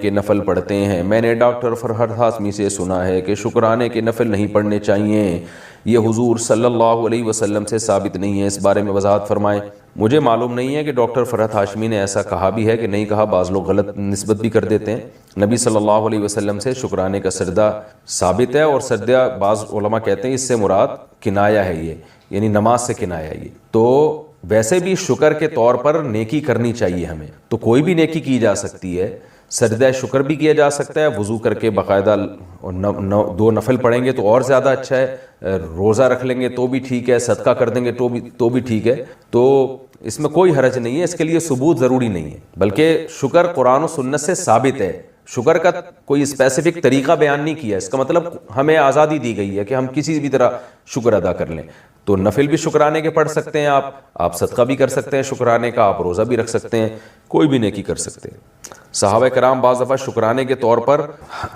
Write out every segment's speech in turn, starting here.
کے نفل پڑھتے ہیں۔ میں نے ڈاکٹر فرحت ہاشمی سے سنا ہے کہ شکرانے کے نفل نہیں پڑھنے چاہیے، یہ حضور صلی اللہ علیہ وسلم سے ثابت نہیں ہے، اس بارے میں وضاحت فرمائیں۔ مجھے معلوم نہیں ہے کہ ڈاکٹر فرحت ہاشمی نے ایسا کہا بھی ہے کہ نہیں کہا، بعض لوگ غلط نسبت بھی کر دیتے ہیں۔ نبی صلی اللہ علیہ وسلم سے شکرانے کا سجدہ ثابت ہے، اور سجدہ بعض علماء کہتے ہیں اس سے مراد کنایا ہے، یہ یعنی نماز سے کنایا ہے۔ یہ تو ویسے بھی شکر کے طور پر نیکی کرنی چاہیے ہمیں، تو کوئی بھی نیکی کی جا سکتی ہے، سجدہ شکر بھی کیا جا سکتا ہے، وضو کر کے باقاعدہ 2 نفل پڑھیں گے تو اور زیادہ اچھا ہے، روزہ رکھ لیں گے تو بھی ٹھیک ہے، صدقہ کر دیں گے تو بھی ٹھیک ہے، تو اس میں کوئی حرج نہیں ہے، اس کے لیے ثبوت ضروری نہیں ہے، بلکہ شکر قرآن و سنت سے ثابت ہے۔ شکر کا کوئی اسپیسیفک طریقہ بیان نہیں کیا، اس کا مطلب ہمیں آزادی دی گئی ہے کہ ہم کسی بھی طرح شکر ادا کر لیں۔ تو نفل بھی شکرانے کے پڑھ سکتے ہیں، آپ صدقہ بھی کر سکتے ہیں شکرانے کا، آپ روزہ بھی رکھ سکتے ہیں، کوئی بھی نیکی کر سکتے ہیں۔ صحابہ کرام بعض دفعہ شکرانے کے طور پر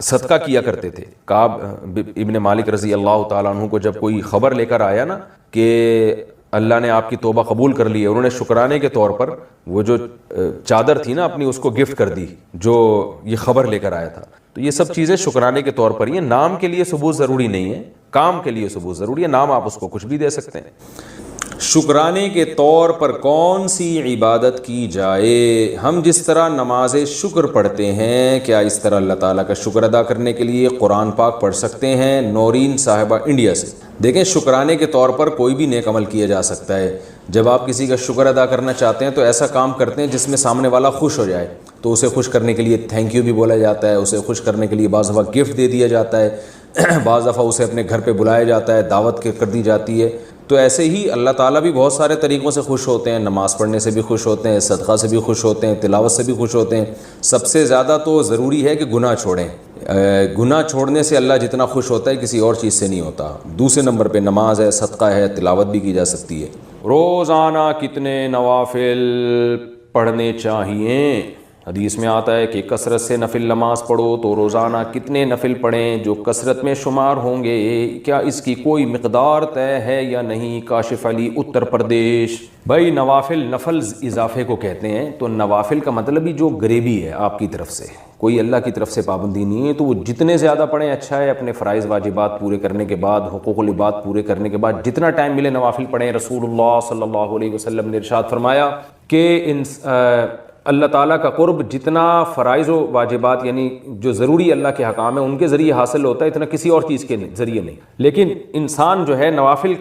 صدقہ کیا کرتے تھے۔ کعب ابن مالک رضی اللہ تعالیٰ عنہ کو جب کوئی خبر لے کر آیا نا کہ اللہ نے آپ کی توبہ قبول کر لی ہے، انہوں نے شکرانے کے طور پر وہ جو چادر تھی نا اپنی، اس کو گفٹ کر دی جو یہ خبر لے کر آیا تھا۔ تو یہ سب چیزیں شکرانے کے طور پر، یہ نام کے لیے ثبوت ضروری نہیں ہے، کام کے لیے ثبوت ضروری ہے، نام آپ اس کو کچھ بھی دے سکتے ہیں۔ شکرانے کے طور پر کون سی عبادت کی جائے؟ ہم جس طرح نماز شکر پڑھتے ہیں، کیا اس طرح اللہ تعالیٰ کا شکر ادا کرنے کے لیے قرآن پاک پڑھ سکتے ہیں؟ نورین صاحبہ انڈیا سے۔ دیکھیں، شکرانے کے طور پر کوئی بھی نیک عمل کیا جا سکتا ہے۔ جب آپ کسی کا شکر ادا کرنا چاہتے ہیں تو ایسا کام کرتے ہیں جس میں سامنے والا خوش ہو جائے، تو اسے خوش کرنے کے لیے تھینک یو بھی بولا جاتا ہے، اسے خوش کرنے کے لیے بعض دفعہ گفٹ دے دیا جاتا ہے، بعض دفعہ اسے اپنے گھر پہ بلایا جاتا ہے، دعوت کر دی جاتی ہے۔ تو ایسے ہی اللہ تعالیٰ بھی بہت سارے طریقوں سے خوش ہوتے ہیں، نماز پڑھنے سے بھی خوش ہوتے ہیں، صدقہ سے بھی خوش ہوتے ہیں، تلاوت سے بھی خوش ہوتے ہیں۔ سب سے زیادہ تو ضروری ہے کہ گناہ چھوڑیں۔ گناہ چھوڑنے سے اللہ جتنا خوش ہوتا ہے کسی اور چیز سے نہیں ہوتا۔ دوسرے نمبر پہ نماز ہے، صدقہ ہے، تلاوت بھی کی جا سکتی ہے۔ روزانہ کتنے نوافل پڑھنے چاہیے؟ حدیث میں آتا ہے کہ کثرت سے نفل نماز پڑھو، تو روزانہ کتنے نفل پڑھیں جو کثرت میں شمار ہوں گے؟ کیا اس کی کوئی مقدار طے ہے یا نہیں؟ کاشف علی، اتر پردیش۔ بھائی نوافل، نفل اضافے کو کہتے ہیں، تو نوافل کا مطلب ہی جو غریبی ہے آپ کی طرف سے، کوئی اللہ کی طرف سے پابندی نہیں ہے، تو وہ جتنے زیادہ پڑھیں اچھا ہے۔ اپنے فرائض واجبات پورے کرنے کے بعد، حقوق العباد پورے کرنے کے بعد جتنا ٹائم ملے نوافل پڑھیں۔ رسول اللہ صلی اللہ علیہ وسلم نے ارشاد فرمایا کہ اللہ تعالیٰ کا قرب جتنا فرائض و واجبات یعنی جو ضروری اللہ کے حکام ہیں ان کے ذریعے حاصل ہوتا ہے، اتنا کسی اور چیز کے ذریعے نہیں۔ لیکن انسان جو ہے نوافل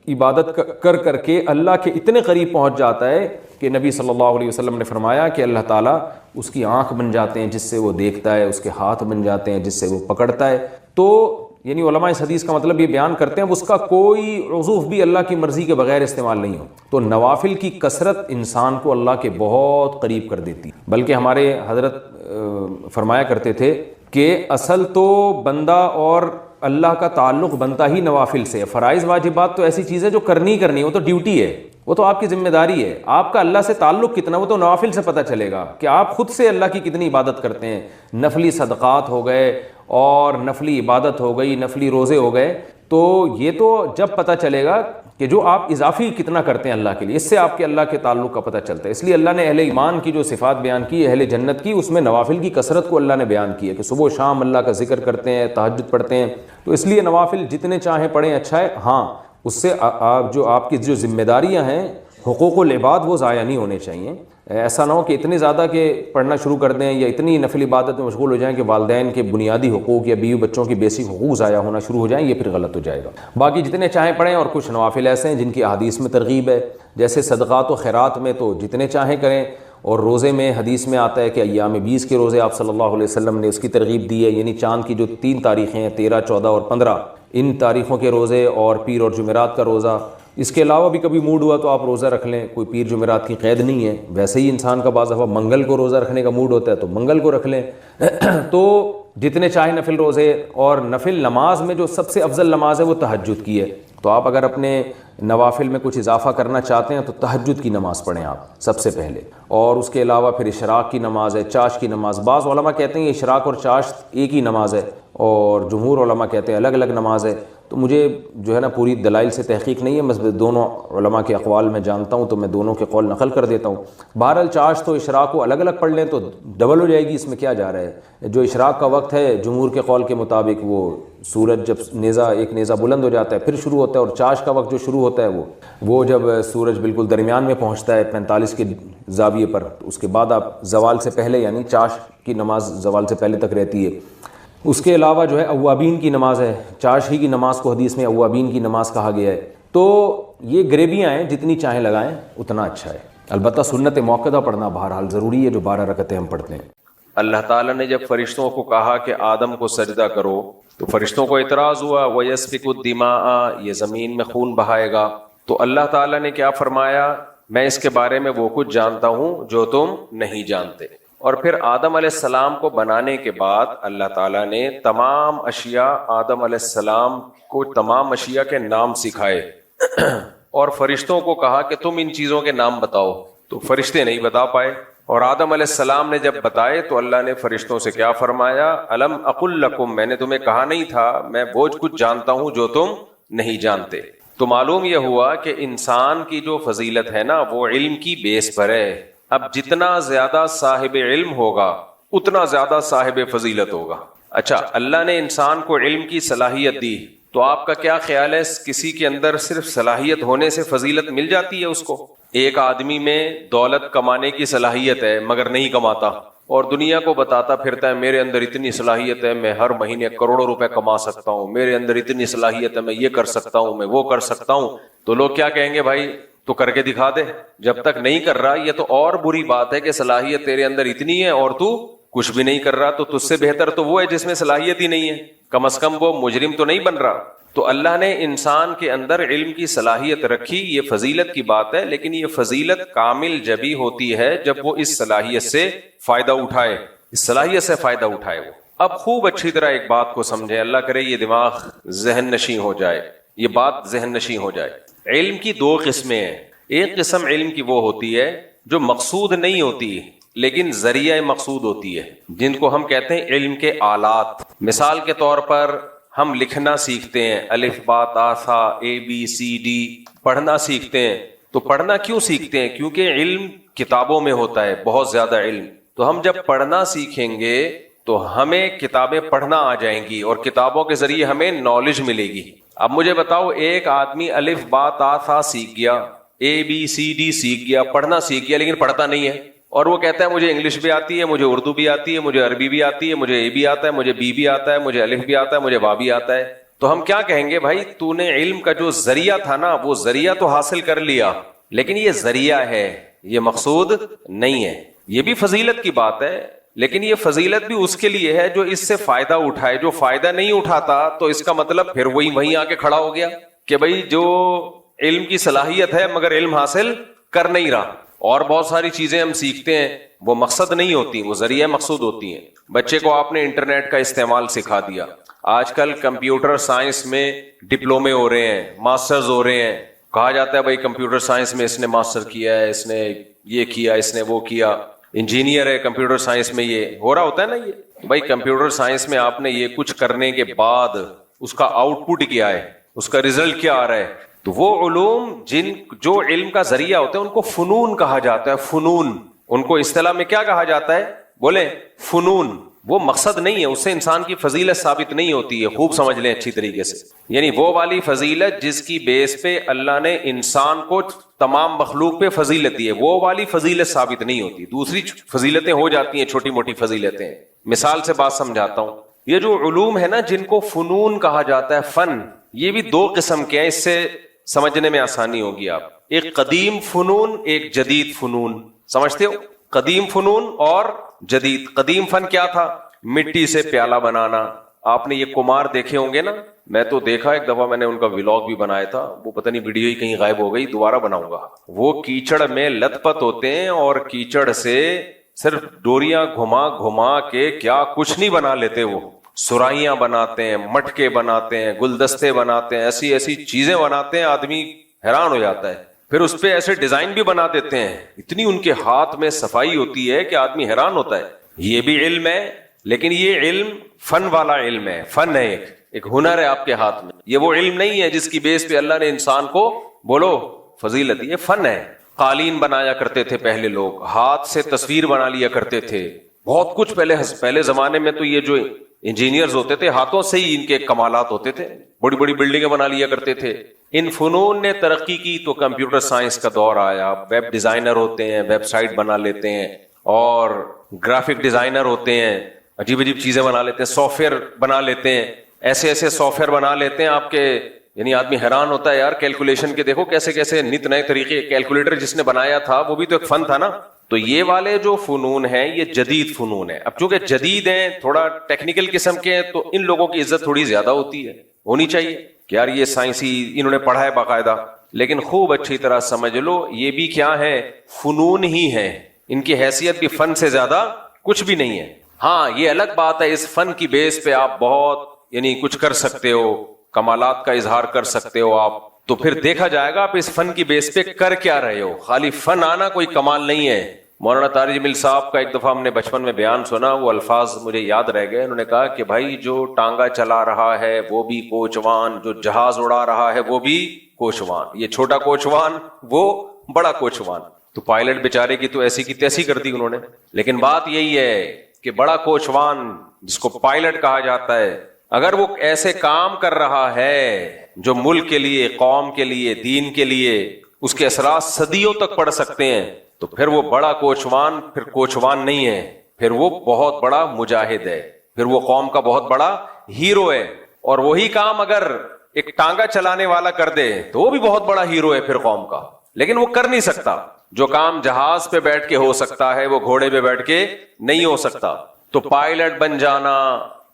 عبادت کر کے اللہ کے اتنے قریب پہنچ جاتا ہے کہ نبی صلی اللہ علیہ وسلم نے فرمایا کہ اللہ تعالیٰ اس کی آنکھ بن جاتے ہیں جس سے وہ دیکھتا ہے، اس کے ہاتھ بن جاتے ہیں جس سے وہ پکڑتا ہے۔ تو یعنی علماء اس حدیث کا مطلب یہ بیان کرتے ہیں اس کا کوئی عضو بھی اللہ کی مرضی کے بغیر استعمال نہیں ہو۔ تو نوافل کی کثرت انسان کو اللہ کے بہت قریب کر دیتی، بلکہ ہمارے حضرت فرمایا کرتے تھے کہ اصل تو بندہ اور اللہ کا تعلق بنتا ہی نوافل سے۔ فرائض واجبات تو ایسی چیز ہے جو کرنی ہے، وہ تو ڈیوٹی ہے، وہ تو آپ کی ذمہ داری ہے۔ آپ کا اللہ سے تعلق کتنا وہ تو نوافل سے پتہ چلے گا کہ آپ خود سے اللہ کی کتنی عبادت کرتے ہیں۔ نفلی صدقات ہو گئے اور نفلی عبادت ہو گئی، نفلی روزے ہو گئے، تو یہ تو جب پتہ چلے گا کہ جو آپ اضافی کتنا کرتے ہیں اللہ کے لیے، اس سے آپ کے اللہ کے تعلق کا پتہ چلتا ہے۔ اس لیے اللہ نے اہل ایمان کی جو صفات بیان کی، اہل جنت کی، اس میں نوافل کی کثرت کو اللہ نے بیان کی ہے کہ صبح و شام اللہ کا ذکر کرتے ہیں، تہجد پڑھتے ہیں۔ تو اس لیے نوافل جتنے چاہیں پڑھیں اچھا ہے۔ ہاں، اس سے آپ کی جو ذمہ داریاں ہیں، حقوق العباد، وہ ضائع نہیں ہونے چاہیے۔ ایسا نہ ہو کہ اتنے زیادہ کہ پڑھنا شروع کر دیں یا اتنی نفل عبادت میں مشغول ہو جائیں کہ والدین کے بنیادی حقوق یا بیوی بچوں کی بیسک حقوق ضائع ہونا شروع ہو جائیں، یہ پھر غلط ہو جائے گا۔ باقی جتنے چاہیں پڑھیں، اور کچھ نوافل ایسے ہیں جن کی احادیث میں ترغیب ہے، جیسے صدقات و خیرات میں تو جتنے چاہیں کریں، اور روزے میں حدیث میں آتا ہے کہ ایام 20 کے روزے آپ صلی اللہ علیہ وسلم نے اس کی ترغیب دی ہے، یعنی چاند کی جو 3 تاریخیں ہیں 13، 14 اور 15، ان تاریخوں کے روزے اور پیر اور جمعرات کا روزہ۔ اس کے علاوہ بھی کبھی موڈ ہوا تو آپ روزہ رکھ لیں، کوئی پیر جمعرات کی قید نہیں ہے۔ ویسے ہی انسان کا بعض دفعہ منگل کو روزہ رکھنے کا موڈ ہوتا ہے تو منگل کو رکھ لیں۔ تو جتنے چاہے نفل روزے، اور نفل نماز میں جو سب سے افضل نماز ہے وہ تہجد کی ہے۔ تو آپ اگر اپنے نوافل میں کچھ اضافہ کرنا چاہتے ہیں تو تہجد کی نماز پڑھیں آپ سب سے پہلے، اور اس کے علاوہ پھر اشراق کی نماز ہے، چاش کی نماز۔ بعض علماء کہتے ہیں اشراق اور چاش ایک ہی نماز ہے، اور جمہور علماء کہتے ہیں الگ الگ نماز ہے۔ تو مجھے جو ہے نا پوری دلائل سے تحقیق نہیں ہے، بس دونوں علماء کے اقوال میں جانتا ہوں تو میں دونوں کے قول نقل کر دیتا ہوں۔ بہرحال چاشت و اشراق کو الگ الگ پڑھ لیں تو ڈبل ہو جائے گی، اس میں کیا جا رہا ہے۔ جو اشراق کا وقت ہے جمہور کے قول کے مطابق وہ سورج جب ایک نیزہ بلند ہو جاتا ہے پھر شروع ہوتا ہے، اور چاشت کا وقت جو شروع ہوتا ہے وہ جب سورج بالکل درمیان میں پہنچتا ہے 45 کے زاویے پر، تو اس کے بعد آپ زوال سے پہلے، یعنی چاشت کی نماز زوال سے پہلے تک رہتی ہے۔ اس کے علاوہ جو ہے اوابین کی نماز ہے، چاشت ہی کی نماز کو حدیث میں اوابین کی نماز کہا گیا ہے۔ تو یہ گریبیاں ہیں، جتنی چاہیں لگائیں اتنا اچھا ہے، البتہ سنت موقدہ پڑھنا بہرحال ضروری ہے، جو 12 رکعتیں ہم پڑھتے ہیں۔ اللہ تعالیٰ نے جب فرشتوں کو کہا کہ آدم کو سجدہ کرو تو فرشتوں کو اعتراض ہوا، وَيَسْفِكُ الدِّمَاءَ، یہ زمین میں خون بہائے گا۔ تو اللہ تعالیٰ نے کیا فرمایا، میں اس کے بارے میں وہ کچھ جانتا ہوں جو تم نہیں جانتے۔ اور پھر آدم علیہ السلام کو بنانے کے بعد اللہ تعالیٰ نے تمام اشیاء، آدم علیہ السلام کو تمام اشیاء کے نام سکھائے اور فرشتوں کو کہا کہ تم ان چیزوں کے نام بتاؤ، تو فرشتے نہیں بتا پائے، اور آدم علیہ السلام نے جب بتائے تو اللہ نے فرشتوں سے کیا فرمایا، الم اقل لکم، میں نے تمہیں کہا نہیں تھا میں وہ کچھ جانتا ہوں جو تم نہیں جانتے۔ تو معلوم یہ ہوا کہ انسان کی جو فضیلت ہے نا وہ علم کی بیس پر ہے۔ اب جتنا زیادہ صاحب علم ہوگا اتنا زیادہ صاحب فضیلت ہوگا۔ اچھا، اللہ نے انسان کو علم کی صلاحیت دی، تو آپ کا کیا خیال ہے کسی کے اندر صرف صلاحیت ہونے سے فضیلت مل جاتی ہے اس کو؟ ایک آدمی میں دولت کمانے کی صلاحیت ہے مگر نہیں کماتا، اور دنیا کو بتاتا پھرتا ہے میرے اندر اتنی صلاحیت ہے، میں ہر مہینے کروڑوں روپے کما سکتا ہوں، میرے اندر اتنی صلاحیت ہے، میں یہ کر سکتا ہوں، میں وہ کر سکتا ہوں، تو لوگ کیا کہیں گے، بھائی تو کر کے دکھا دے۔ جب تک نہیں کر رہا یہ تو اور بری بات ہے کہ صلاحیت تیرے اندر اتنی ہے اور تو کچھ بھی نہیں کر رہا، تو تجھ سے بہتر تو وہ ہے جس میں صلاحیت ہی نہیں ہے، کم از کم وہ مجرم تو نہیں بن رہا۔ تو اللہ نے انسان کے اندر علم کی صلاحیت رکھی، یہ فضیلت کی بات ہے، لیکن یہ فضیلت کامل جبھی ہوتی ہے جب وہ اس صلاحیت سے فائدہ اٹھائے، اس صلاحیت سے فائدہ اٹھائے وہ۔ اب خوب اچھی طرح ایک بات کو سمجھیں، اللہ کرے یہ دماغ ذہن نشین ہو جائے، یہ بات ذہن نشین ہو جائے۔ علم کی دو قسمیں ہیں، ایک قسم علم کی وہ ہوتی ہے جو مقصود نہیں ہوتی لیکن ذریعہ مقصود ہوتی ہے، جن کو ہم کہتے ہیں علم کے آلات۔ مثال کے طور پر ہم لکھنا سیکھتے ہیں، الف با تا ثا اے بی سی ڈی، پڑھنا سیکھتے ہیں۔ تو پڑھنا کیوں سیکھتے ہیں؟ کیونکہ علم کتابوں میں ہوتا ہے، بہت زیادہ علم۔ تو ہم جب پڑھنا سیکھیں گے تو ہمیں کتابیں پڑھنا آ جائیں گی اور کتابوں کے ذریعے ہمیں نالج ملے گی۔ اب مجھے بتاؤ، ایک آدمی الف با تا ثا سیکھ گیا، اے بی سی ڈی سیکھ گیا، پڑھنا سیکھ گیا، لیکن پڑھتا نہیں ہے، اور وہ کہتا ہے مجھے انگلش بھی آتی ہے، مجھے اردو بھی آتی ہے، مجھے عربی بھی آتی ہے، مجھے اے بھی آتا ہے، مجھے بی بھی آتا ہے، مجھے الف بھی آتا ہے، مجھے با بھی آتا ہے۔ تو ہم کیا کہیں گے، بھائی تو نے علم کا جو ذریعہ تھا نا وہ ذریعہ تو حاصل کر لیا، لیکن یہ ذریعہ ہے، یہ مقصود نہیں ہے۔ یہ بھی فضیلت کی بات ہے، لیکن یہ فضیلت بھی اس کے لیے ہے جو اس سے فائدہ اٹھائے۔ جو فائدہ نہیں اٹھاتا تو اس کا مطلب پھر وہیں آ کے کھڑا ہو گیا کہ بھائی جو علم کی صلاحیت ہے مگر علم حاصل کر نہیں رہا۔ اور بہت ساری چیزیں ہم سیکھتے ہیں وہ مقصد نہیں ہوتی، وہ ذریعہ مقصود ہوتی ہیں۔ بچے کو آپ نے انٹرنیٹ کا استعمال سکھا دیا، آج کل کمپیوٹر سائنس میں ڈپلومے ہو رہے ہیں، ماسٹرز ہو رہے ہیں، کہا جاتا ہے بھائی کمپیوٹر سائنس میں اس نے ماسٹر کیا ہے، اس نے یہ کیا، اس نے وہ کیا، انجینئر ہے کمپیوٹر سائنس میں، یہ ہو رہا ہوتا ہے نا۔ یہ بھائی کمپیوٹر سائنس میں آپ نے یہ کچھ کرنے کے بعد اس کا آؤٹ پٹ کیا ہے، اس کا ریزلٹ کیا آ رہا ہے؟ تو وہ علوم جو علم کا ذریعہ ہوتا ہے ان کو فنون کہا جاتا ہے۔ فنون، ان کو اصطلاح میں کیا کہا جاتا ہے؟ بولیں، فنون۔ وہ مقصد نہیں ہے، اس سے انسان کی فضیلت ثابت نہیں ہوتی ہے۔ خوب سمجھ لیں اچھی طریقے سے، یعنی وہ والی فضیلت جس کی بیس پہ اللہ نے انسان کو تمام مخلوق پہ فضیلت دی ہے، وہ والی فضیلت ثابت نہیں ہوتی۔ دوسری فضیلتیں ہو جاتی ہیں، چھوٹی موٹی فضیلتیں۔ مثال سے بات سمجھاتا ہوں، یہ جو علوم ہے نا جن کو فنون کہا جاتا ہے، فن، یہ بھی دو قسم کے ہیں، اس سے سمجھنے میں آسانی ہوگی۔ آپ ایک قدیم فنون، ایک جدید فنون، سمجھتے ہو؟ قدیم فنون اور جدید۔ قدیم فن کیا تھا؟ مٹی سے پیالہ بنانا۔ آپ نے یہ کمار دیکھے ہوں گے نا، میں تو دیکھا ایک دفعہ، میں نے ان کا ولاگ بھی بنایا تھا، وہ پتہ نہیں ویڈیو ہی کہیں غائب ہو گئی، دوبارہ بناؤں گا۔ وہ کیچڑ میں لت پت ہوتے ہیں اور کیچڑ سے صرف ڈوریاں گھما گھما کے کیا کچھ نہیں بنا لیتے، وہ سرائیاں بناتے ہیں، مٹکے بناتے ہیں، گلدستے بناتے ہیں، ایسی ایسی چیزیں بناتے ہیں، آدمی حیران ہو جاتا ہے۔ پھر اس پہ ایسے ڈیزائن بھی بنا دیتے ہیں، اتنی ان کے ہاتھ میں صفائی ہوتی ہے کہ آدمی حیران ہوتا ہے۔ یہ بھی علم ہے، لیکن یہ علم فن والا علم ہے، فن ہے ایک۔ ایک ہنر ہے آپ کے ہاتھ میں. یہ وہ علم نہیں ہے جس کی بیس پہ اللہ نے انسان کو بولو فضیلت دی. یہ فن ہے. قالین بنایا کرتے تھے پہلے لوگ, ہاتھ سے تصویر بنا لیا کرتے تھے, بہت کچھ. پہلے زمانے میں تو یہ جو انجینئرز ہوتے تھے ہاتھوں سے ہی ان کے کمالات ہوتے تھے, بڑی بڑی بلڈنگیں بنا لیا کرتے تھے. ان فنون نے ترقی کی تو کمپیوٹر سائنس کا دور آیا. ویب ڈیزائنر ہوتے ہیں, ویب سائٹ بنا لیتے ہیں, اور گرافک ڈیزائنر ہوتے ہیں, عجیب عجیب چیزیں بنا لیتے ہیں, سافٹ ویئر بنا لیتے ہیں, ایسے سافٹ ویئر بنا لیتے ہیں آپ کے, یعنی آدمی حیران ہوتا ہے یار کیلکولیشن کے. دیکھو کیسے کیسے نت نئے طریقے. کیلکولیٹر جس نے بنایا تھا وہ بھی تو ایک فن تھا نا. تو یہ والے جو فنون ہیں یہ جدید فنون ہیں. اب چونکہ جدید ہیں, تھوڑا ٹیکنیکل قسم کے ہیں, تو ان لوگوں کی عزت تھوڑی زیادہ ہوتی ہے, ہونی چاہیے کہ یار یہ سائنسی انہوں نے پڑھا ہے باقاعدہ. لیکن خوب اچھی طرح سمجھ لو یہ بھی کیا ہے, فنون ہی ہے. ان کی حیثیت بھی فن سے زیادہ کچھ بھی نہیں ہے. ہاں یہ الگ بات ہے اس فن کی بیس پہ آپ بہت یعنی کچھ کر سکتے ہو, کمالات کا اظہار کر سکتے ہو آپ, تو پھر دیکھا جائے گا آپ اس فن کی بیس پہ کر کیا رہے ہو. خالی فن آنا کوئی کمال نہیں ہے. مولانا طارق جمیل صاحب کا ایک دفعہ ہم نے بچپن میں بیان سنا, وہ الفاظ مجھے یاد رہ گئے. انہوں نے کہا کہ بھائی جو ٹانگا چلا رہا ہے وہ بھی کوچوان, جو جہاز اڑا رہا ہے وہ بھی کوچوان. یہ چھوٹا کوچوان وہ بڑا کوچوان. تو پائلٹ بیچارے کی تو ایسی کی تیسی کر دی انہوں نے. لیکن بات یہی ہے کہ بڑا کوچوان جس کو پائلٹ کہا جاتا ہے, اگر وہ ایسے کام کر رہا ہے جو ملک کے لیے, قوم کے لیے, دین کے لیے اس کے اثرات صدیوں تک پڑ سکتے ہیں, تو پھر وہ بڑا کوچوان پھر کوچوان نہیں ہے, پھر وہ بہت بڑا مجاہد ہے, پھر وہ قوم کا بہت بڑا ہیرو ہے. اور وہی کام اگر ایک ٹانگا چلانے والا کر دے تو وہ بھی بہت بڑا ہیرو ہے پھر قوم کا. لیکن وہ کر نہیں سکتا. جو کام جہاز پہ بیٹھ کے ہو سکتا ہے وہ گھوڑے پہ بیٹھ کے نہیں ہو سکتا. تو پائلٹ بن جانا,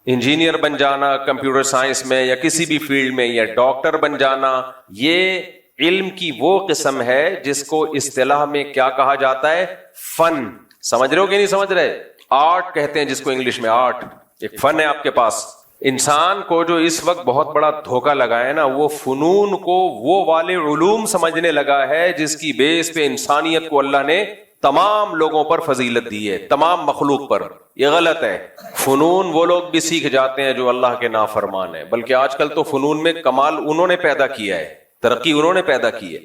انجینئر بن جانا کمپیوٹر سائنس میں یا کسی بھی فیلڈ میں, یا ڈاکٹر بن جانا, یہ علم کی وہ قسم ہے جس کو اصطلاح میں کیا کہا جاتا ہے, فن. سمجھ رہے ہو کہ نہیں سمجھ رہے؟ آرٹ کہتے ہیں جس کو انگلش میں, آرٹ ایک فن ہے آپ کے پاس. انسان کو جو اس وقت بہت بڑا دھوکہ لگا ہے نا, وہ فنون کو وہ والے علوم سمجھنے لگا ہے جس کی بیس پہ انسانیت کو اللہ نے تمام لوگوں پر فضیلت دی ہے, تمام مخلوق پر. یہ غلط ہے. فنون وہ لوگ بھی سیکھ جاتے ہیں جو اللہ کے نافرمان ہیں, بلکہ آج کل تو فنون میں کمال انہوں نے پیدا کیا ہے, ترقی انہوں نے پیدا کی ہے.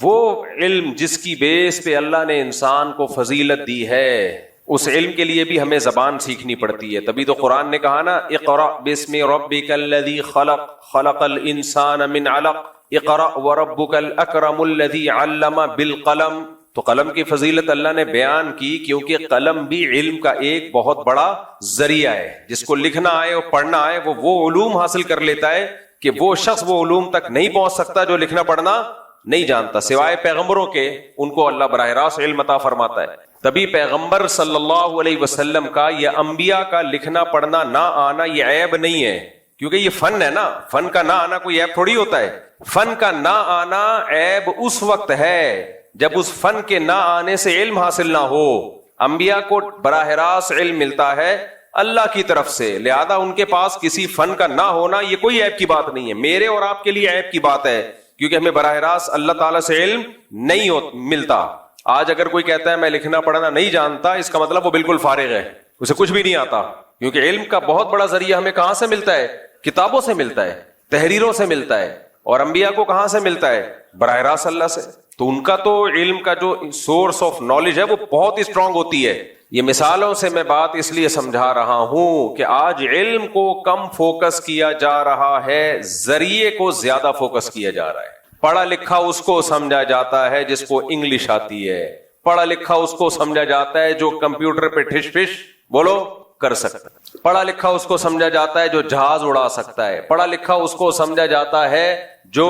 وہ علم جس کی بیس پہ اللہ نے انسان کو فضیلت دی ہے, اس علم کے لیے بھی ہمیں زبان سیکھنی پڑتی ہے. تبھی تو قرآن نے کہا نا, اقرأ بسم ربک الذی خلق خلق الانسان من علق اقرأ وربک الاکرم الذی علم بالقلم. تو قلم کی فضیلت اللہ نے بیان کی کیونکہ قلم بھی علم کا ایک بہت بڑا ذریعہ ہے. جس کو لکھنا آئے اور پڑھنا آئے وہ علوم حاصل کر لیتا ہے کہ وہ شخص وہ علوم تک نہیں پہنچ سکتا جو لکھنا پڑھنا نہیں جانتا, سوائے پیغمبروں کے. ان کو اللہ براہ راست علم عطا فرماتا ہے. تبھی پیغمبر صلی اللہ علیہ وسلم کا یا انبیاء کا لکھنا پڑھنا نہ آنا یہ عیب نہیں ہے, کیونکہ یہ فن ہے نا. فن کا نہ آنا کوئی عیب تھوڑی ہوتا ہے. فن کا نہ آنا عیب اس وقت ہے جب اس فن کے نہ آنے سے علم حاصل نہ ہو. انبیاء کو براہ راست علم ملتا ہے اللہ کی طرف سے, لہذا ان کے پاس کسی فن کا نہ ہونا یہ کوئی عیب کی بات نہیں ہے. میرے اور آپ کے لیے عیب کی بات ہے کیونکہ ہمیں براہ راست اللہ تعالیٰ سے علم نہیں ملتا. آج اگر کوئی کہتا ہے میں لکھنا پڑھنا نہیں جانتا, اس کا مطلب وہ بالکل فارغ ہے, اسے کچھ بھی نہیں آتا. کیونکہ علم کا بہت بڑا ذریعہ ہمیں کہاں سے ملتا ہے؟ کتابوں سے ملتا ہے, تحریروں سے ملتا ہے. اور انبیاء کو کہاں سے ملتا ہے؟ براہ راست اللہ سے. تو ان کا تو علم کا جو سورس آف نالج ہے وہ بہت ہی اسٹرانگ ہوتی ہے. یہ مثالوں سے میں بات اس لیے سمجھا رہا ہوں کہ آج علم کو کم فوکس کیا جا رہا ہے, ذریعے کو زیادہ فوکس کیا جا رہا ہے. پڑھا لکھا اس کو سمجھا جاتا ہے جس کو انگلش آتی ہے. پڑھا لکھا اس کو سمجھا جاتا ہے جو کمپیوٹر پہ ٹھش پش بولو کر سکتا ہے. پڑھا لکھا اس کو سمجھا جاتا ہے جو جہاز اڑا سکتا ہے. پڑھا لکھا اس کو سمجھا جاتا ہے جو